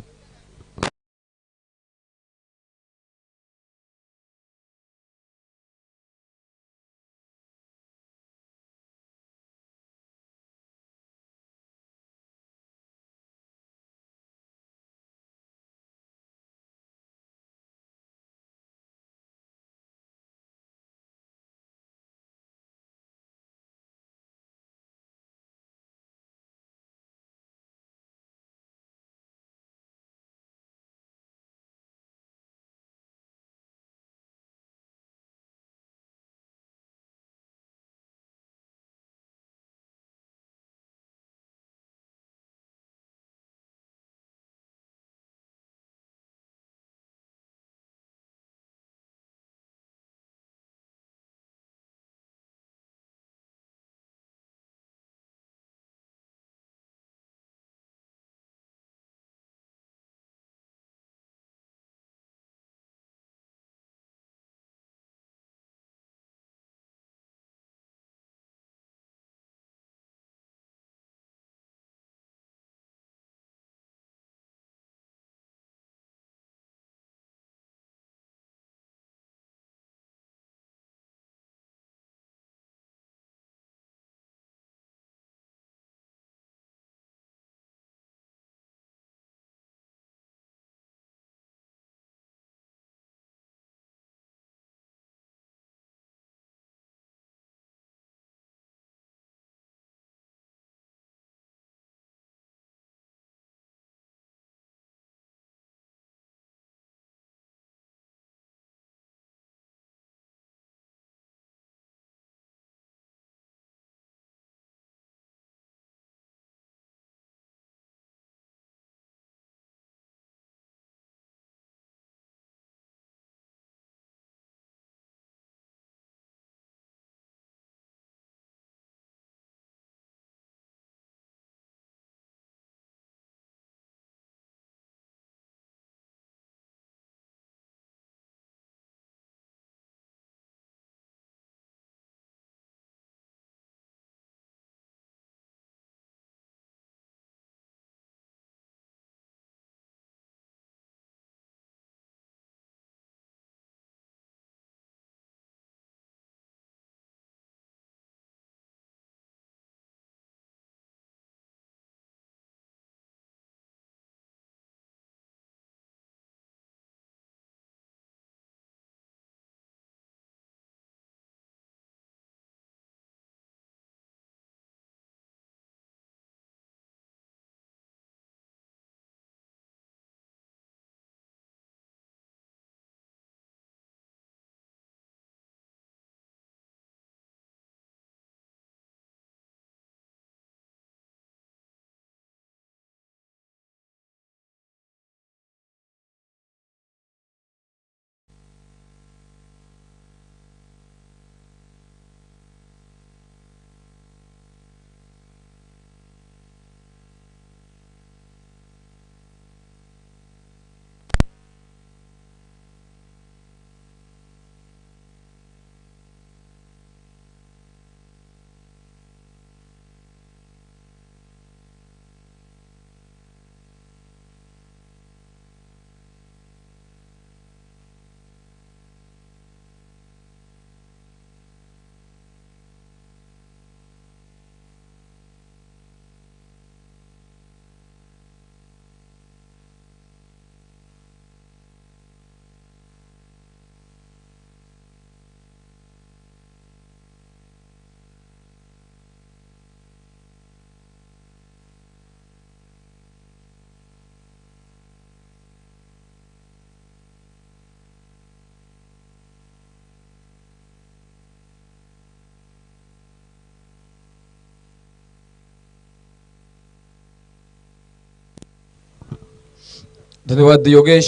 धन्यवाद योगेश।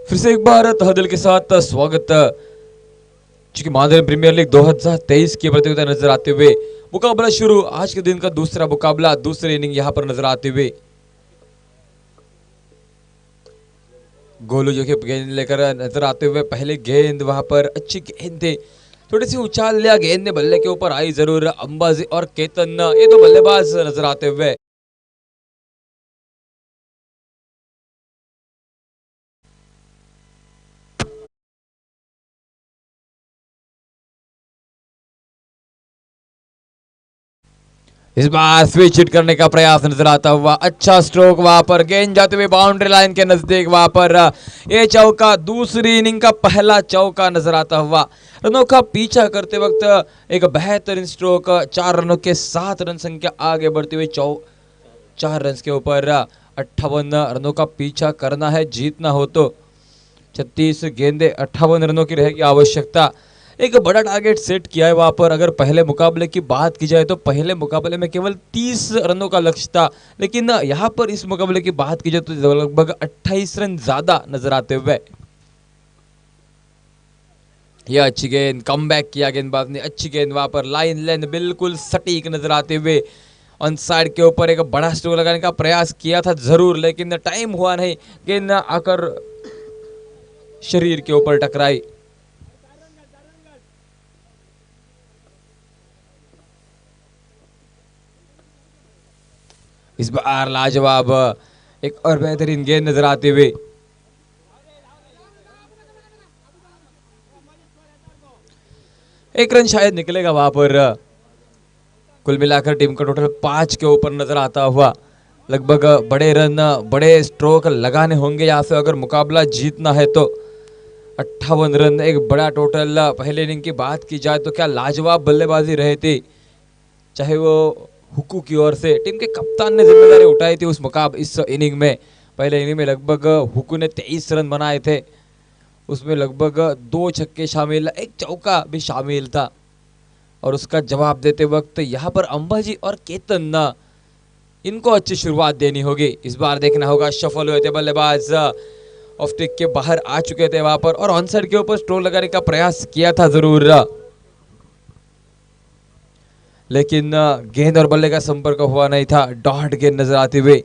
फिर से एक बार तहदिल के साथ स्वागत। चूंकि मादरी प्रीमियर लीग 2023 की प्रतियोगिता नजर आते हुए मुकाबला शुरू। आज के दिन का दूसरा मुकाबला, दूसरी इनिंग यहां पर नजर आते हुए गोलू जो कि गेंद लेकर नजर आते हुए, पहले गेंद वहां पर अच्छी गेंद थे, थोड़ी सी उछाल लिया, गेंद ने बल्ले के ऊपर आई जरूर। अंबाजी और केतन ये दो बल्लेबाज नजर आते हुए। इस बार स्विच हिट करने का प्रयास नजर आता हुआ, अच्छा स्ट्रोक वहां पर, गेंद जाते हुए बाउंड्री लाइन के नजदीक वहां पर ये चौका, दूसरी इनिंग का पहला चौका नजर आता हुआ। रनों का पीछा करते वक्त एक बेहतरीन स्ट्रोक, 4 रनों के 7 रन संख्या आगे बढ़ती हुई 4 रन के ऊपर 58 रनों का पीछा करना है, जीतना हो तो 36 गेंदे 58 रनों की रहेगी आवश्यकता। एक बड़ा टारगेट सेट किया है वहां पर। अगर पहले मुकाबले की बात की जाए तो पहले मुकाबले में केवल 30 रनों का लक्ष्य था, लेकिन यहां पर इस मुकाबले की बात की जाए तो लगभग 28 रन ज्यादा नजर आते हुए। यह अच्छी गेंद, कमबैक किया गेंदबाज ने, अच्छी गेंद वहां पर, लाइन लेंथ बिल्कुल सटीक नजर आते हुए ऑन साइड के ऊपर एक बड़ा स्ट्रोक लगाने का प्रयास किया था जरूर, लेकिन टाइम हुआ नहीं, गेंद आकर शरीर के ऊपर टकराई। इस बार लाजवाब एक और बेहतरीन गेंद नजर आते हुए। एक रन शायद निकलेगा वहां पर। कुल मिलाकर टीम का टोटल 5 के ऊपर नजर आता हुआ। लगभग बड़े रन, बड़े स्ट्रोक लगाने होंगे यहाँ से अगर मुकाबला जीतना है तो। 58 रन एक बड़ा टोटल। पहले इनिंग की बात की जाए तो क्या लाजवाब बल्लेबाजी रहे थे, चाहे वो हुकू की ओर से। टीम के कप्तान ने जिम्मेदारी उठाई थी इस इनिंग में। पहले इनिंग में लगभग हुकू ने 23 रन बनाए थे, उसमें लगभग 2 छक्के शामिल, एक चौका भी शामिल था। और उसका जवाब देते वक्त यहाँ पर अंबाजी और केतन इनको अच्छी शुरुआत देनी होगी। इस बार देखना होगा, सफल हुए थे बल्लेबाज, ऑफ टिक के बाहर आ चुके थे वहां पर, और ऑन साइड के ऊपर स्ट्रोक लगाने का प्रयास किया था जरूर, लेकिन गेंद और बल्ले का संपर्क हुआ नहीं था। डॉट गेंद नजर आते हुए।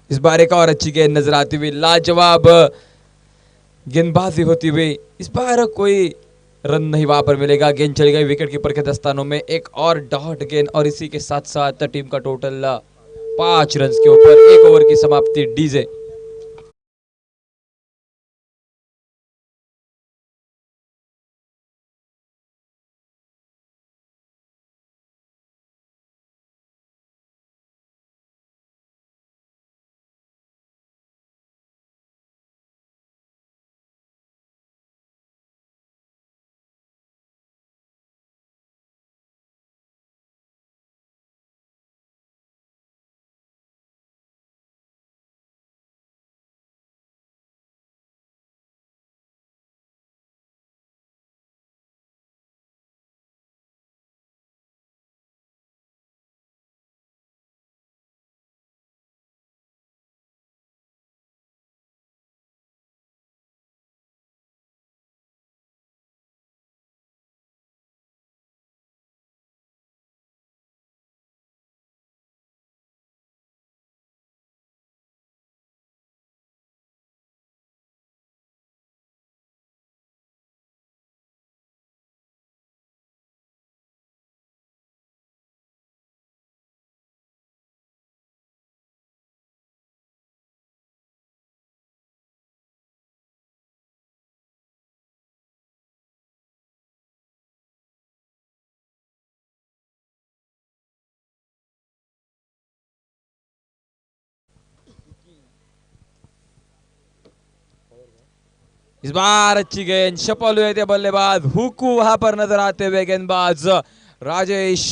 इस बार एक और अच्छी गेंद नजर आती हुई, लाजवाब गेंदबाजी होती हुई। इस बार कोई रन नहीं वहां पर मिलेगा, गेंद चली गई विकेट कीपर के दस्तानों में। एक और डॉट गेंद, और इसी के साथ साथ टीम का टोटल 5 रन के ऊपर। 1 ओवर की समाप्ति डीजे। इस बार अच्छी गेंद, सफल हुए थे बल्लेबाज हुकू वहां पर नजर आते हुए गेंदबाज राजेश।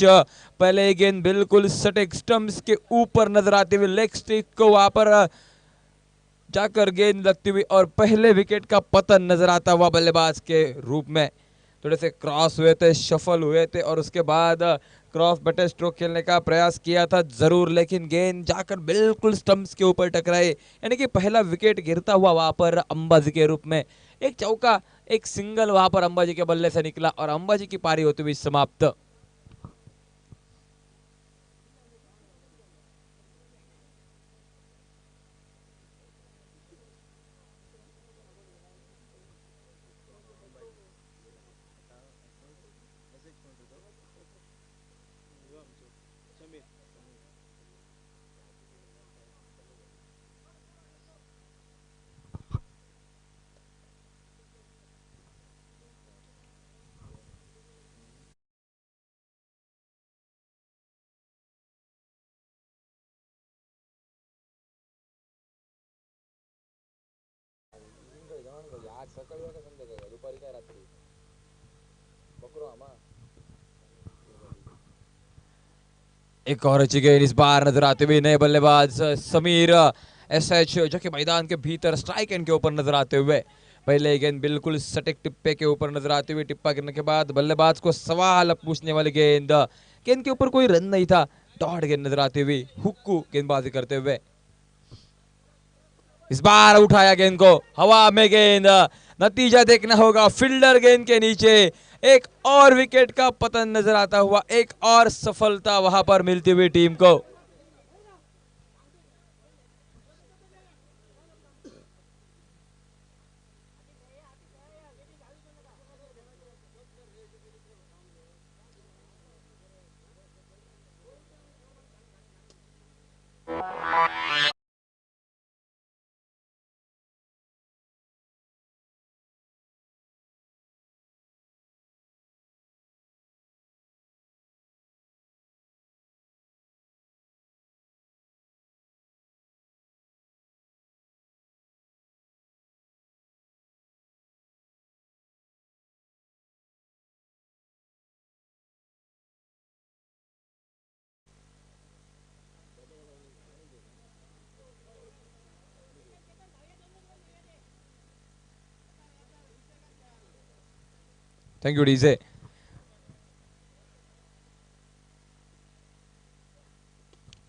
पहले गेंद बिल्कुल सटीक स्टंप्स के ऊपर नजर आते हुए लेग स्टिक को वहां पर जाकर गेंद लगती हुई और पहले विकेट का पतन नजर आता हुआ बल्लेबाज के रूप में। थोड़े से क्रॉस हुए थे, शफल हुए थे और उसके बाद क्रॉस बटे स्ट्रोक खेलने का प्रयास किया था जरूर, लेकिन गेंद जाकर बिल्कुल स्टंप्स के ऊपर टकराए, यानी कि पहला विकेट गिरता हुआ वहां पर अंबाजी के रूप में। एक चौका, एक सिंगल वहां पर अंबाजी के बल्ले से निकला और अंबाजी की पारी होती हुई समाप्त। एक और अच्छी गेंद इस बार नजर आते हुए नए बल्लेबाज समीर एसएच, जो कि मैदान के भीतर स्ट्राइक एंड के ऊपर नजर आते हुए। पहले गेंद बिल्कुल सटीक टिप्पे के ऊपर नजर आते हुए, टिप्पा गिरने के बाद बल्लेबाज को सवाल पूछने वाली गेंद, गेंद के ऊपर कोई रन नहीं था, डॉट गेंद नजर आती हुई, हुक्कू गेंदबाजी करते हुए। इस बार उठाया गेंद को, हवा में गेंद, नतीजा देखना होगा फील्डर गेंद के नीचे। एक और विकेट का पतन नजर आता हुआ, एक और सफलता वहां पर मिलती हुई टीम को। Thank you DJ.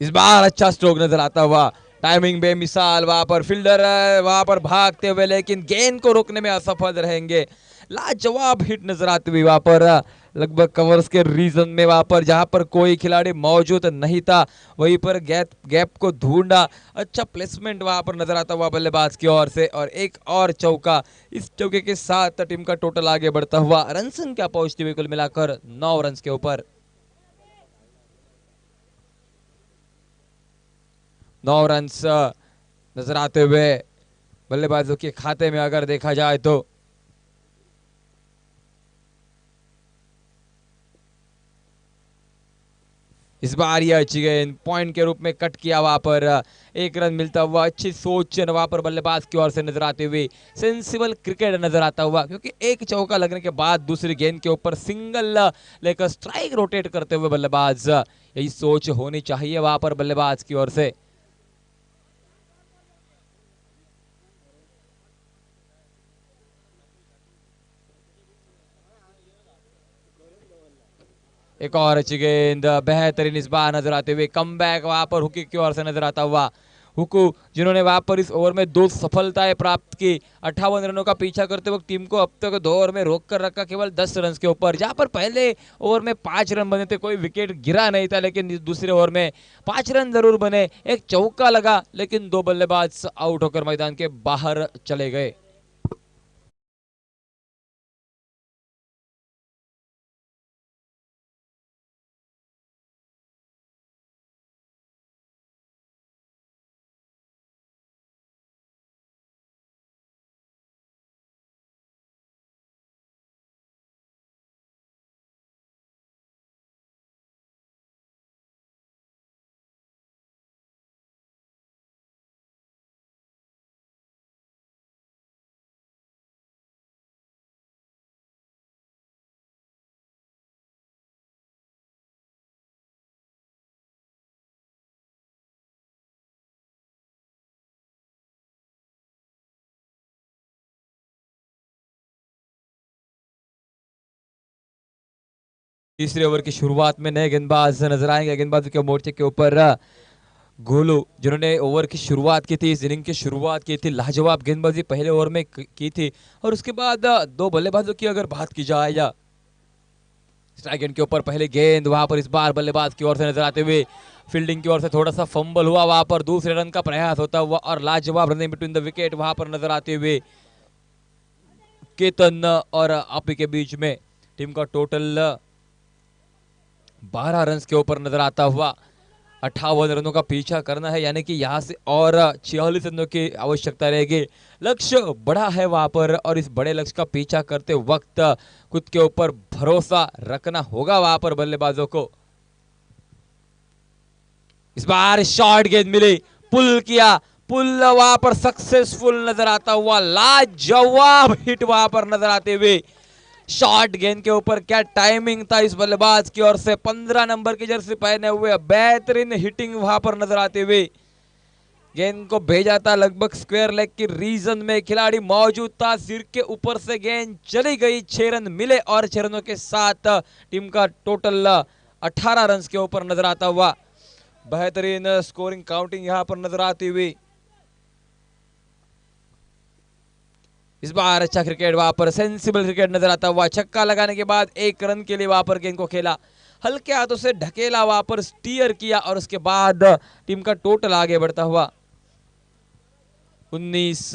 इस बार अच्छा स्ट्रोक नजर आता हुआ, टाइमिंग बेमिसाल, वहां पर फील्डर वहां पर भागते हुए लेकिन गेंद को रोकने में असफल रहेंगे। लाजवाब हिट नजर आती हुई वहां पर लगभग कवर्स के रीजन में, वहां पर जहां पर कोई खिलाड़ी मौजूद नहीं था वहीं पर गैप गैप को ढूंढा। अच्छा प्लेसमेंट वहां पर नजर आता हुआ बल्लेबाज की ओर से और एक और चौका। इस चौके के साथ टीम का टोटल आगे बढ़ता हुआ रन संख्या पहुंचती हुई कुल मिलाकर 9 रन के ऊपर। 9 रन नजर आते हुए बल्लेबाजों के खाते में अगर देखा जाए तो। इस बार यह अच्छी गेंद पॉइंट के रूप में कट किया, वहां पर एक रन मिलता हुआ, अच्छी सोच वहां पर बल्लेबाज की ओर से नजर आती हुई, सेंसिबल क्रिकेट नजर आता हुआ, क्योंकि एक चौका लगने के बाद दूसरी गेंद के ऊपर सिंगल लेकर स्ट्राइक रोटेट करते हुए बल्लेबाज, यही सोच होनी चाहिए वहां पर बल्लेबाज की ओर से। एक और अच्छी गेंद, बेहतरीन इस बार नजर आते हुए कमबैक वहां पर हुकी की ओर से नजर आता हुआ। हुकू जिन्होंने वहां पर इस ओवर में 2 सफलताएं प्राप्त की, 58 रनों का पीछा करते वक्त टीम को अब तक 2 ओवर में रोक कर रखा केवल 10 रन के ऊपर, जहां पर पहले ओवर में 5 रन बने थे, कोई विकेट गिरा नहीं था, लेकिन दूसरे ओवर में 5 रन जरूर बने, एक चौका लगा, लेकिन 2 बल्लेबाज आउट होकर मैदान के बाहर चले गए। तीसरे ओवर की शुरुआत में नए गेंदबाज नजर आएंगे गेंदबाजों के मोर्चे के ऊपर। गोलू जिन्होंने ओवर की शुरुआत की थी, इस इनिंग की शुरुआत की थी, लाजवाब गेंदबाजी पहले ओवर में की थी। और उसके बाद दो बल्लेबाजों की अगर बात की जाए या स्ट्राइक एंड के ऊपर पहले गेंद वहां पर इस बार बल्लेबाज की ओर से नजर आते हुए फील्डिंग की ओर से थोड़ा सा फंबल हुआ, वहां पर दूसरे रन का प्रयास होता हुआ और लाजवाब रनिंग बिटवीन द विकेट वहां पर नजर आते हुए केतन और आपी के बीच में टीम का टोटल 12 रन के ऊपर नजर आता हुआ। 58 रनों का पीछा करना है, यानी कि यहां से और 46 रनों की आवश्यकता रहेगी। लक्ष्य बड़ा है वहां पर और इस बड़े लक्ष्य का पीछा करते वक्त खुद के ऊपर भरोसा रखना होगा वहां पर बल्लेबाजों को। इस बार शॉर्ट गेंद मिली, पुल किया, पुल वहां पर सक्सेसफुल नजर आता हुआ, लाजवाब हिट वहां पर नजर आते हुए। शॉर्ट गेंद के ऊपर क्या टाइमिंग था इस बल्लेबाज की ओर से। 15 नंबर की जर्सी पहने हुए बेहतरीन हिटिंग वहां पर नजर आते हुए गेंद को भेजा था लगभग स्क्वायर लेग की रीजन में, खिलाड़ी मौजूद था, सिर के ऊपर से गेंद चली गई, 6 रन मिले और 6 रनों के साथ टीम का टोटल 18 रन के ऊपर नजर आता हुआ। बेहतरीन स्कोरिंग काउंटिंग यहां पर नजर आती हुई। इस बार अच्छा क्रिकेट वहां पर, सेंसिबल क्रिकेट नजर आता हुआ। छक्का लगाने के बाद 1 रन के लिए वहां पर गेंद को खेला, हल्के हाथों से ढकेला, वहां पर स्टीयर किया और उसके बाद टीम का टोटल आगे बढ़ता हुआ 19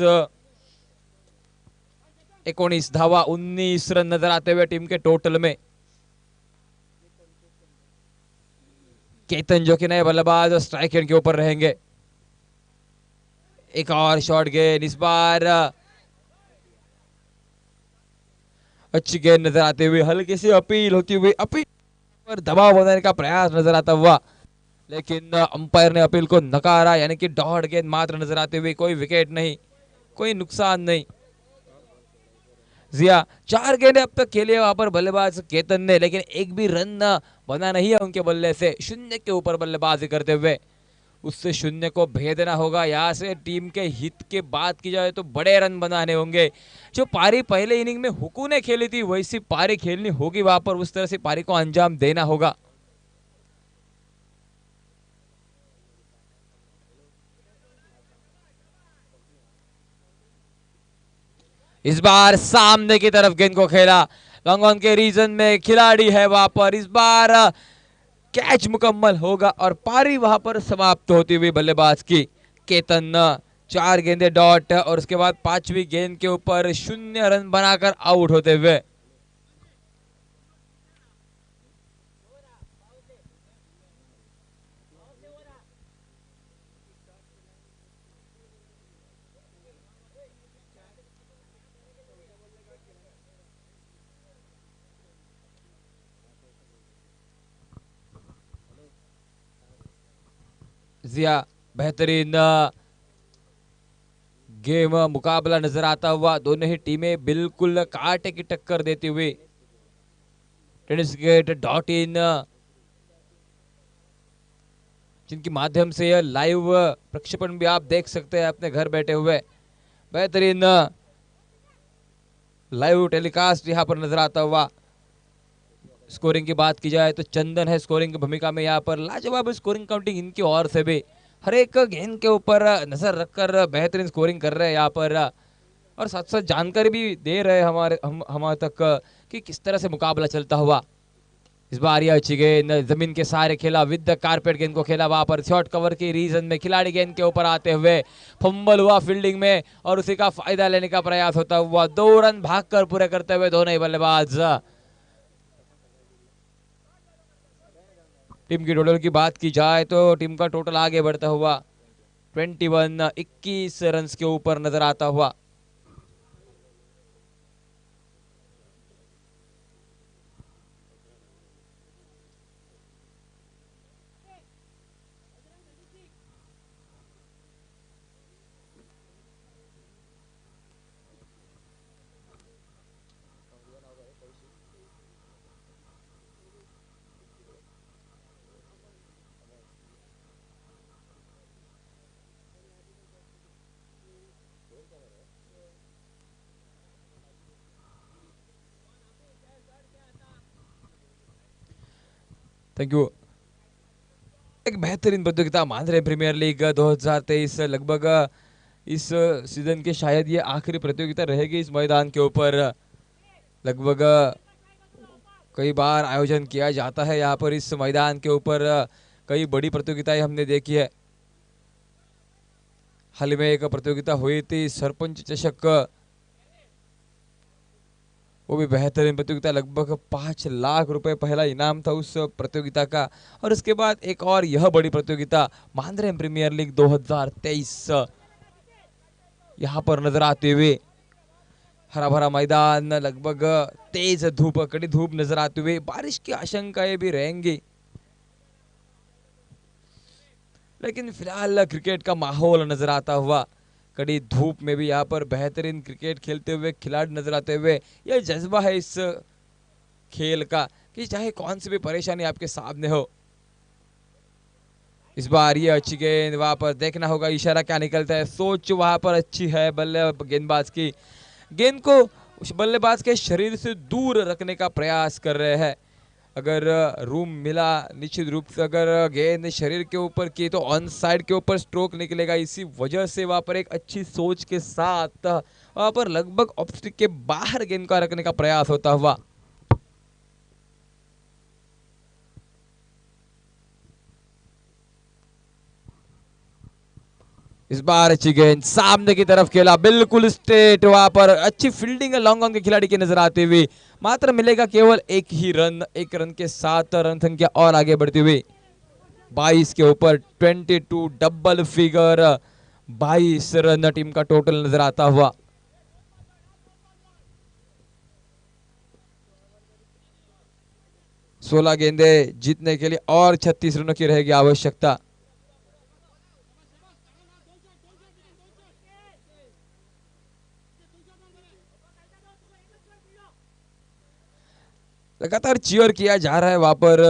धावा, 19 रन नजर आते हुए टीम के टोटल में। केतन जो कि नए बल्लेबाज स्ट्राइक एंड के ऊपर रहेंगे। एक और शॉट गेंद, इस बार अच्छी गेंद नजर आते हुए, हल्की सी अपील होती हुई, अपील पर दबाव बनाने का प्रयास नजर आता हुआ, लेकिन अंपायर ने अपील को नकारा, यानी कि डॉट गेंद मात्र नजर आते हुए, कोई विकेट नहीं, कोई नुकसान नहीं। जिया 4 गेंदें अब तक खेले वहां पर बल्लेबाज केतन ने, लेकिन एक भी रन बना नहीं है उनके बल्ले से, शून्य के ऊपर बल्लेबाजी करते हुए। उससे शून्य को भेदना होगा, यहाँ से टीम के हित के बात की जाए तो बड़े रन बनाने होंगे। जो पारी पहले इनिंग में हुकू ने खेली थी वैसी पारी खेलनी होगी वहां पर, उस तरह से पारी को अंजाम देना होगा। इस बार सामने की तरफ गेंद को खेला, लॉन्ग ऑन के रीजन में खिलाड़ी है वहां पर, इस बार कैच मुकम्मल होगा और पारी वहां पर समाप्त होती हुई बल्लेबाज की केतन 4 गेंदे डॉट और उसके बाद 5वीं गेंद के ऊपर 0 रन बनाकर आउट होते हुए। जिया बेहतरीन गेम मुकाबला नजर आता हुआ, दोनों ही टीमें बिल्कुल कांटे की टक्कर देती हुई। टेनिसगेट.in जिनके माध्यम से यह लाइव प्रक्षेपण भी आप देख सकते हैं अपने घर बैठे हुए, बेहतरीन लाइव टेलीकास्ट यहां पर नजर आता हुआ। स्कोरिंग की बात की जाए तो चंदन है स्कोरिंग की भूमिका में, यहाँ पर लाजवाब स्कोरिंग काउंटिंग इनकी ओर से भी, हर एक गेंद के ऊपर नजर रखकर बेहतरीन स्कोरिंग कर रहे हैं यहाँ पर और साथ साथ जानकारी भी दे रहे हैं हमारे तक कि किस तरह से मुकाबला चलता हुआ। इस बार यह अच्छी गेंद जमीन के सहारे खेला, विद द कारपेट गेंद को खेला, वहां पर शॉर्ट कवर की रीजन में खिलाड़ी गेंद के ऊपर आते हुए फंबल हुआ फील्डिंग में और उसी का फायदा लेने का प्रयास होता हुआ 2 रन भागकर पूरे करते हुए दोनों ही बल्लेबाज। टीम की टोटल की बात की जाए तो टीम का टोटल आगे बढ़ता हुआ 21 रन के ऊपर नजर आता हुआ। Thank you. एक बेहतरीन प्रतियोगिता मांद्रे प्रीमियर लीग 2023 लगभग इस सीजन के शायद ये आखिरी प्रतियोगिता रहेगी इस मैदान के ऊपर। लगभग कई बार आयोजन किया जाता है यहाँ पर इस मैदान के ऊपर। कई बड़ी प्रतियोगिताएं हमने देखी है। हाल ही में एक प्रतियोगिता हुई थी सरपंच चषक, वो भी बेहतरीन प्रतियोगिता। लगभग 5 लाख रुपए पहला इनाम था उस प्रतियोगिता का। और उसके बाद एक और यह बड़ी प्रतियोगिता मांद्रे प्रीमियर लीग 2023 यहाँ पर नजर आते हुए। हरा भरा मैदान, लगभग तेज धूप, कड़ी धूप नजर आते हुए, बारिश की आशंकाएं भी रहेंगी, लेकिन फिलहाल क्रिकेट का माहौल नजर आता हुआ। कड़ी धूप में भी यहाँ पर बेहतरीन क्रिकेट खेलते हुए खिलाड़ी नजर आते हुए। यह जज्बा है इस खेल का कि चाहे कौन सी भी परेशानी आपके सामने हो। इस बार ये अच्छी गेंद, वहां पर देखना होगा इशारा क्या निकलता है। सोच वहां पर अच्छी है बल्ले गेंदबाज की। गेंद को उस बल्लेबाज के शरीर से दूर रखने का प्रयास कर रहे हैं। अगर रूम मिला निश्चित रूप से, अगर गेंद शरीर के ऊपर की तो ऑन साइड के ऊपर स्ट्रोक निकलेगा। इसी वजह से वहां पर एक अच्छी सोच के साथ वहां पर लगभग ऑफ स्टिक के बाहर गेंद का रखने का प्रयास होता हुआ। इस बार अच्छी गेंद सामने की तरफ खेला, बिल्कुल स्ट्रेट। वहां पर अच्छी फील्डिंग है लॉन्ग ऑन के खिलाड़ी की नजर आते हुए। मात्र मिलेगा केवल एक ही रन, एक रन के साथ रन संख्या और आगे बढ़ती हुई 22 के ऊपर 22 डबल फिगर। 22 रन टीम का टोटल नजर आता हुआ। सोलह गेंदे जीतने के लिए और 36 रनों की रहेगी आवश्यकता। लगातार चीयर किया जा रहा है वहां पर,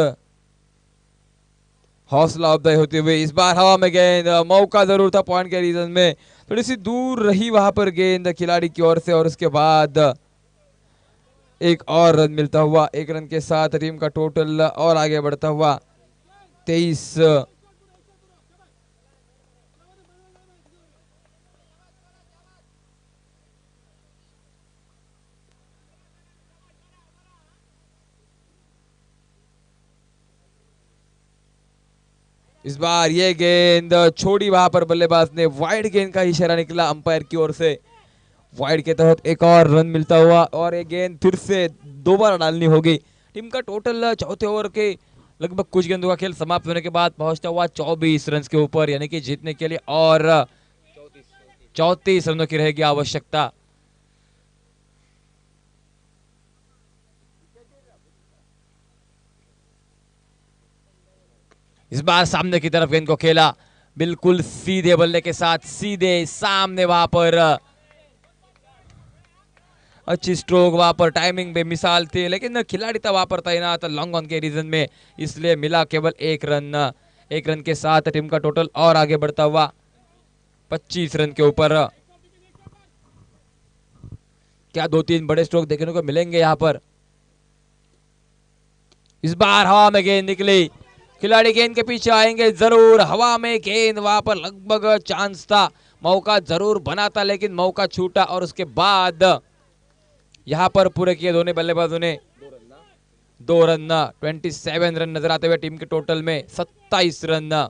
हौसला अफजाई होते हुए। इस बार हवा में गेंद, मौका जरूर था पॉइंट के रीजन में, थोड़ी सी दूर रही वहां पर गेंद खिलाड़ी की ओर से। और उसके बाद एक और रन मिलता हुआ, एक रन के साथ टीम का टोटल और आगे बढ़ता हुआ 23। इस बार ये गेंद छोड़ी वहां पर बल्लेबाज ने, वाइड गेंद का इशारा निकला अंपायर की ओर से। वाइड के तहत एक और रन मिलता हुआ और ये गेंद फिर से दोबारा डालनी होगी। टीम का टोटल चौथे ओवर के लगभग कुछ गेंदों का खेल समाप्त होने के बाद पहुंचता हुआ 24 रन के ऊपर, यानी कि जीतने के लिए और 34 रनों की रहेगी आवश्यकता। इस बार सामने की तरफ गेंद को खेला, बिल्कुल सीधे बल्ले के साथ सीधे सामने। वहां पर अच्छी स्ट्रोक, वहां पर टाइमिंग बेमिसाल थी, लेकिन खिलाड़ी था वहां पर तैनात लॉन्ग ऑन के रीजन में, इसलिए मिला केवल एक रन। एक रन के साथ टीम का टोटल और आगे बढ़ता हुआ 25 रन के ऊपर। क्या 2-3 बड़े स्ट्रोक देखने को मिलेंगे यहां पर। इस बार हवा में गेंद निकली, खिलाड़ी गेंद के पीछे आएंगे जरूर। हवा में गेंद, वहां पर लगभग चांस था, मौका जरूर बना था, लेकिन मौका छूटा। और उसके बाद यहां पर पूरे किए दोनों बल्लेबाजों ने 2 रन। 27 रन नजर आते हुए टीम के टोटल में 27 रन।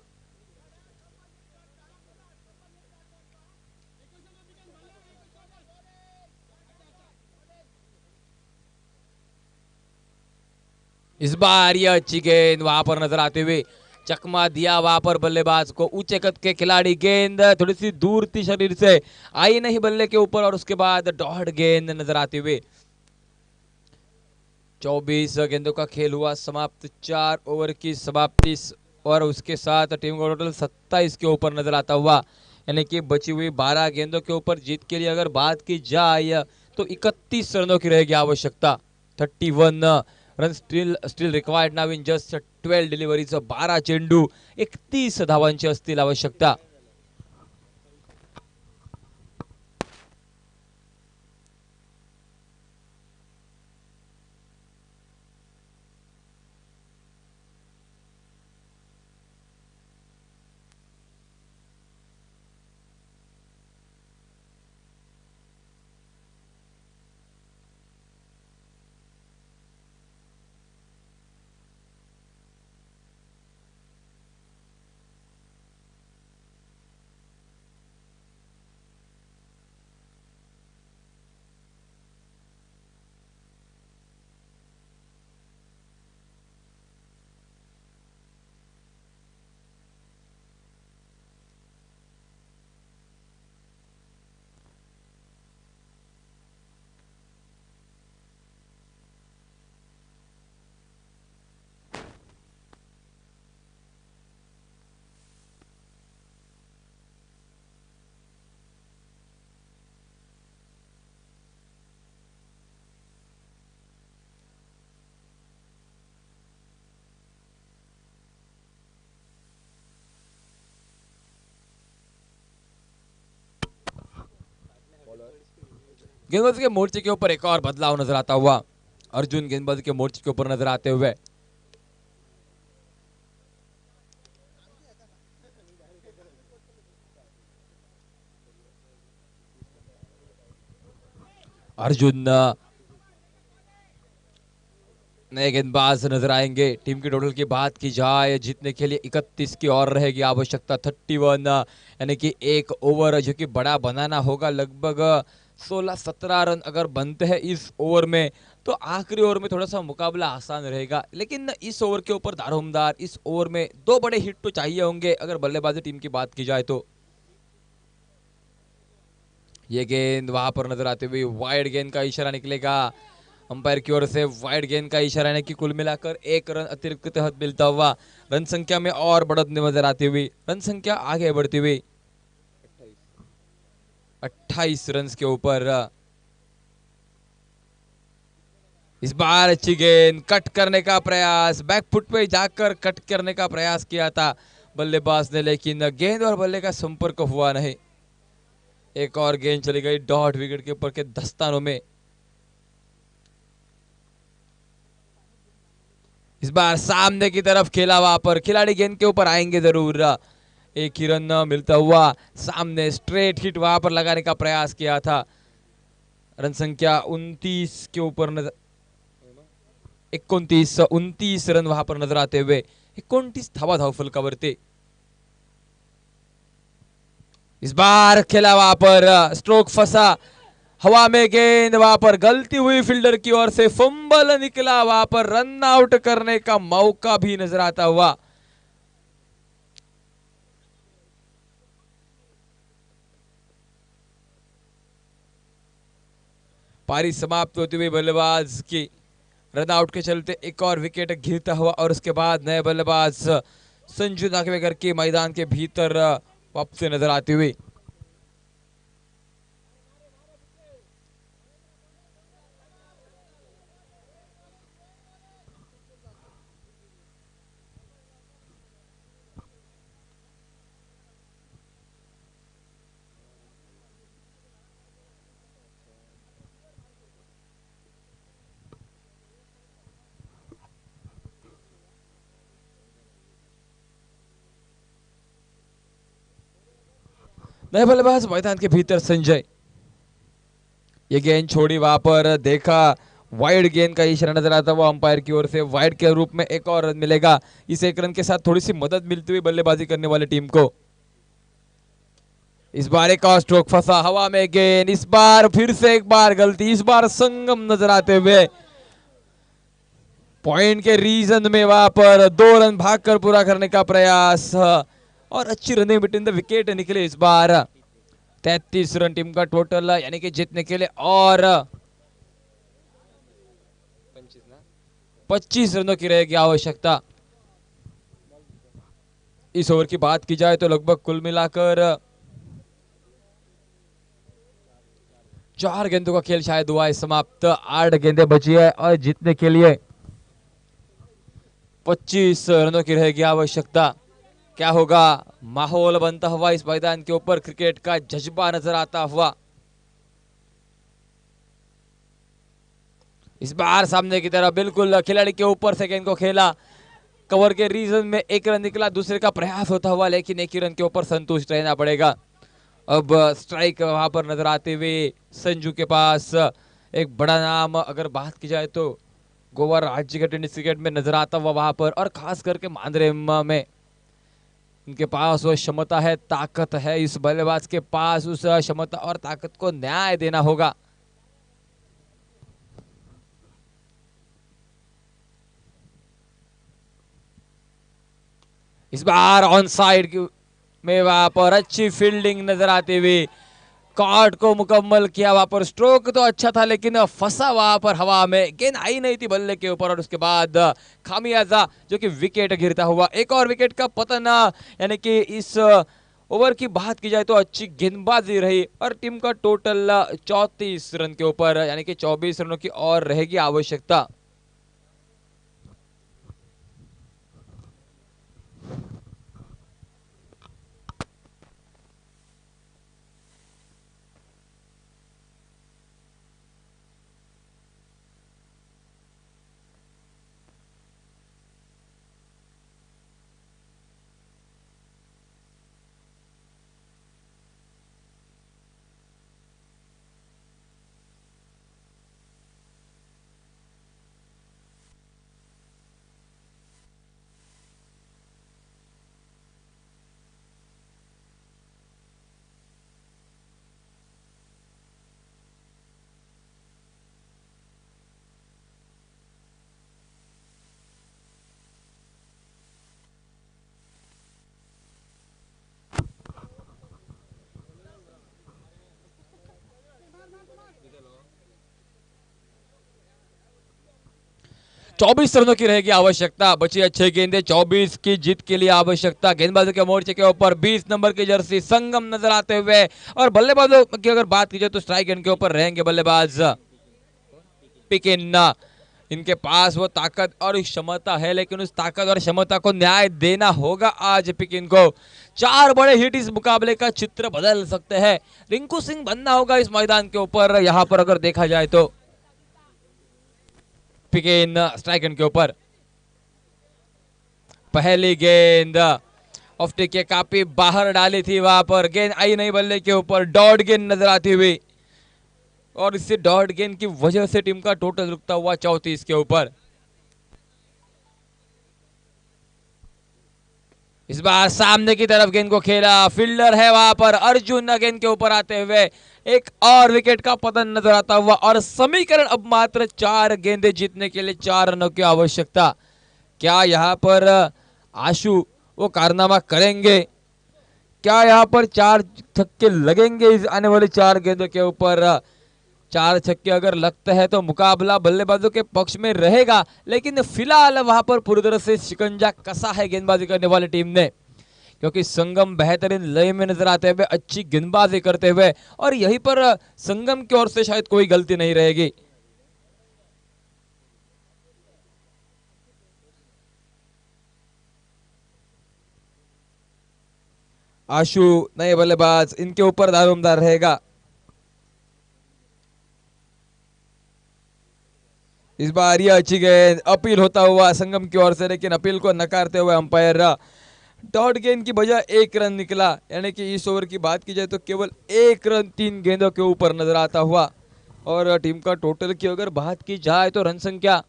इस बार यह अच्छी गेंद वहां पर नजर आते हुए, चकमा दिया वहां पर बल्लेबाज को। ऊंचे कद के खिलाड़ी, गेंद थोड़ी सी दूर थी शरीर से, आई नहीं बल्ले के ऊपर। और उसके बाद डॉट गेंद नजर आते हुए 24 गेंदों का खेल हुआ समाप्त, 4 ओवर की समाप्ति। और उसके साथ टीम का टोटल 27 के ऊपर नजर आता हुआ, यानी कि बची हुई 12 गेंदों के ऊपर जीत के लिए अगर बात की जाए तो 31 रनों की रहेगी आवश्यकता। 31 run steel required now in just 12 deliveries, 12 चेंडू, 31 धावांची असतील आवश्यकता। गेंदबाजी के मोर्चे के ऊपर एक और बदलाव नजर आता हुआ। अर्जुन गेंदबाजी के मोर्चे के ऊपर नजर आते हुए। अर्जुन नए गेंदबाज नजर आएंगे। टीम की टोटल की बात की जाए, जीतने के लिए 31 की और रहेगी आवश्यकता, 31, यानी कि एक ओवर जो कि बड़ा बनाना होगा। लगभग 16-17 रन अगर बनते हैं इस ओवर में तो आखिरी ओवर में थोड़ा सा मुकाबला आसान रहेगा। लेकिन इस ओवर के ऊपर दारोमदार, इस ओवर में 2 बड़े हिट तो चाहिए होंगे अगर बल्लेबाजी टीम की बात की जाए तो। ये गेंद वहां पर नजर आते हुए वाइड गेंद का इशारा निकलेगा अंपायर की ओर से। वाइड गेंद का इशारा है कि कुल मिलाकर 1 रन अतिरिक्त के तहत मिलता हुआ रन संख्या में और बढ़त नजर आती हुई, रन संख्या आगे बढ़ती हुई 28 रन के ऊपर। इस बार अच्छी गेंद, कट करने का प्रयास, बैकफुट पे जाकर कट करने का प्रयास किया था बल्लेबाज ने, लेकिन गेंद और बल्ले का संपर्क हुआ नहीं। एक और गेंद चली गई डॉट विकेट के ऊपर के दस्तानों में। इस बार सामने की तरफ खेला, वहां पर खिलाड़ी गेंद के ऊपर आएंगे जरूर। एक ही रन मिलता हुआ सामने, स्ट्रेट हिट वहां पर लगाने का प्रयास किया था। रन संख्या 29 के ऊपर नजर, 29 रन वहां पर नजर आते हुए 29 धावा धावफलकावरती। इस बार खेला वहां पर, स्ट्रोक फंसा, हवा में गेंद, वहां पर गलती हुई फील्डर की ओर से, फंबल निकला, वहां पर रन आउट करने का मौका भी नजर आता हुआ। पारी समाप्त होती हुई बल्लेबाज की रन आउट के चलते एक और विकेट गिरता हुआ और उसके बाद नए बल्लेबाज संजू नागवेकर के मैदान के भीतर वापसी नजर आती हुई। नए बल्लेबाज मैदान के भीतर संजय, ये गेंद छोड़ी, वहां पर देखा, वाइड गेंद का इशारा नजर आता हुआ अंपायर की ओर से। वाइड के रूप में एक और रन मिलेगा। इस एक रन के साथ थोड़ी सी मदद मिलती हुई बल्लेबाजी करने वाली टीम को। इस बार एक और स्ट्रोक फंसा, हवा में गेंद, इस बार फिर से एक बार गलती, इस बार संगम नजर आते हुए पॉइंट के रीजन में वहां पर 2 रन भागकर पूरा करने का प्रयास और अच्छी रनिंग बिटवीन द विकेट निकले इस बार। 33 रन टीम का टोटल, यानी कि जीतने के लिए और 25 रनों की रहेगी आवश्यकता। इस ओवर की बात की जाए तो लगभग कुल मिलाकर 4 गेंदों का खेल शायद हुआ है समाप्त। 8 गेंदें बची है और जीतने के लिए 25 रनों की रहेगी आवश्यकता। क्या होगा, माहौल बनता हुआ इस मैदान के ऊपर, क्रिकेट का जज्बा नजर आता हुआ। इस बार सामने की तरफ बिल्कुल खिलाड़ी के ऊपर से गेंद को खेला, कवर के रीजन में 1 रन निकला, दूसरे का प्रयास होता हुआ, लेकिन एक ही रन के ऊपर संतुष्ट रहना पड़ेगा। अब स्ट्राइक वहां पर नजर आते हुए संजू के पास एक बड़ा नाम अगर बात की जाए तो गोवा राज्य के टेनिस क्रिकेट में नजर आता हुआ वहां पर, और खास करके मांद्रेम में इनके पास वो क्षमता है, ताकत है। इस बल्लेबाज के पास उस क्षमता और ताकत को न्याय देना होगा। इस बार ऑन साइड में वहां पर अच्छी फील्डिंग नजर आती हुई, कॉट को मुकम्मल किया, वहां पर स्ट्रोक तो अच्छा था लेकिन फंसा वहां पर हवा में, गेंद आई नहीं थी बल्ले के ऊपर, और उसके बाद खामियाजा जो कि विकेट गिरता हुआ। एक और विकेट का पतन, यानी कि इस ओवर की बात की जाए तो अच्छी गेंदबाजी रही और टीम का टोटल 34 रन के ऊपर, यानी कि 24 रनों की और रहेगी आवश्यकता। 24 रनों की रहेगी आवश्यकता, बची अच्छे गेंदे, 24 की जीत के लिए आवश्यकता। गेंदबाजों के मोर्चे के ऊपर 20 नंबर की जर्सी संगम नजर आते हुए, और बल्लेबाजों की अगर बात की जाए तो स्ट्राइक एंड के ऊपर रहेंगे बल्लेबाज पिकिन। इनके पास वो ताकत और क्षमता है, लेकिन उस ताकत और क्षमता को न्याय देना होगा आज पिकिन को। 4 बड़े हिट इस मुकाबले का चित्र बदल सकते हैं। रिंकू सिंह बनना होगा इस मैदान के ऊपर, यहां पर अगर देखा जाए तो। पिकिन स्ट्राइक एंड के ऊपर, पहली गेंद ऑफ टी के काफी बाहर डाली थी, वहां पर गेंद आई नहीं बल्ले के ऊपर, डॉट गेंद नजर आती हुई, और इससे डॉट गेंद की वजह से टीम का टोटल रुकता हुआ 34 के ऊपर। इस बार सामने की तरफ गेंद को खेला, फील्डर है वहां पर अर्जुन, गेंद के ऊपर आते हुए एक और विकेट का पतन नजर आता हुआ, और समीकरण अब मात्र 4 गेंदे जीतने के लिए 4 रनों की आवश्यकता। क्या यहां पर आशु वो कारनामा करेंगे? क्या यहां पर 4 छक्के लगेंगे इस आने वाली 4 गेंदों के ऊपर? 4 छक्के अगर लगते हैं तो मुकाबला बल्लेबाजों के पक्ष में रहेगा, लेकिन फिलहाल वहां पर पूरी तरह से शिकंजा कसा है गेंदबाजी करने वाली टीम ने, क्योंकि संगम बेहतरीन लय में नजर आते हुए, अच्छी गेंदबाजी करते हुए, और यहीं पर संगम की ओर से शायद कोई गलती नहीं रहेगी। आशु नए बल्लेबाज, इनके ऊपर दारोमदार रहेगा। इस बार यह अच्छी गेंद, अपील होता हुआ संगम की ओर से, लेकिन अपील को नकारते हुए अंपायर डॉट गेंद की बजाय 1 रन निकला, यानी कि इस ओवर की बात की जाए तो केवल 1 रन 3 गेंदों के ऊपर नजर आता हुआ। और टीम का टोटल की अगर बात की जाए तो रन संख्या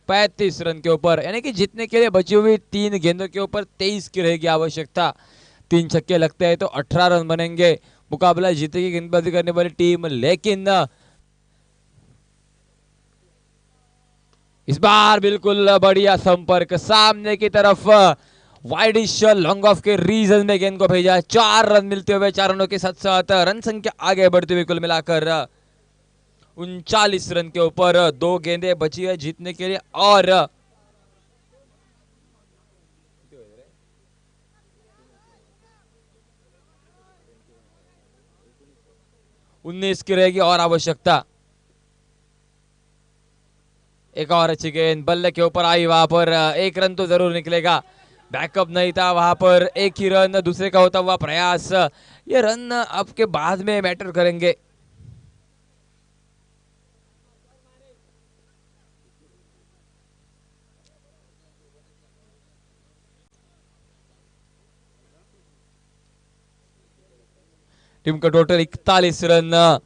35 रन के ऊपर, यानी कि जीतने के लिए बची हुई 3 गेंदों के ऊपर 23 की रहेगी आवश्यकता। 3 छक्के लगते हैं तो 18 रन बनेंगे, मुकाबला जीतेगी गेंदबाजी करने वाली टीम। लेकिन इस बार बिल्कुल बढ़िया संपर्क, सामने की तरफ वाइडिश लॉन्ग ऑफ के रीजन में गेंद को भेजा, 4 रन मिलते हुए 4 रनों के साथ साथ रन संख्या आगे बढ़ती हुई कुल मिलाकर 39 रन के ऊपर। 2 गेंदें बची है जीतने के लिए, और 19 की रहेगी और आवश्यकता। एक और अच्छी गेंद बल्ले के ऊपर आई, वहां पर 1 रन तो जरूर निकलेगा, बैकअप नहीं था वहां पर, 1 ही रन दूसरे का होता हुआ प्रयास। ये रन आपके बाद में मैटर करेंगे। टीम का टोटल 41 रन,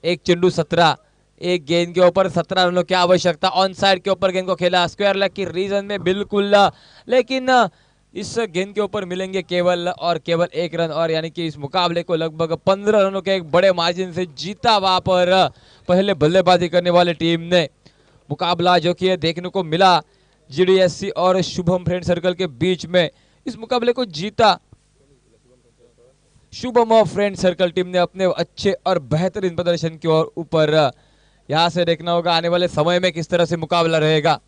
1 चेंडू 17, 1 गेंद के ऊपर 17 रनों की आवश्यकता। ऑन साइड के ऊपर गेंद को खेला, स्क्वायर लेग की रीजन में बिल्कुल, लेकिन इस गेंद के ऊपर मिलेंगे केवल और केवल 1 रन, और यानी कि इस मुकाबले को लगभग 15 रनों के एक बड़े मार्जिन से जीता वहां पर पहले बल्लेबाजी करने वाली टीम ने। मुकाबला जो कि देखने को मिला जीडीएससी और शुभम फ्रेंड सर्कल के बीच में, इस मुकाबले को जीता शुभम और फ्रेंड सर्कल टीम ने अपने अच्छे और बेहतरीन प्रदर्शन की ओर ऊपर। यहां से देखना होगा आने वाले समय में किस तरह से मुकाबला रहेगा।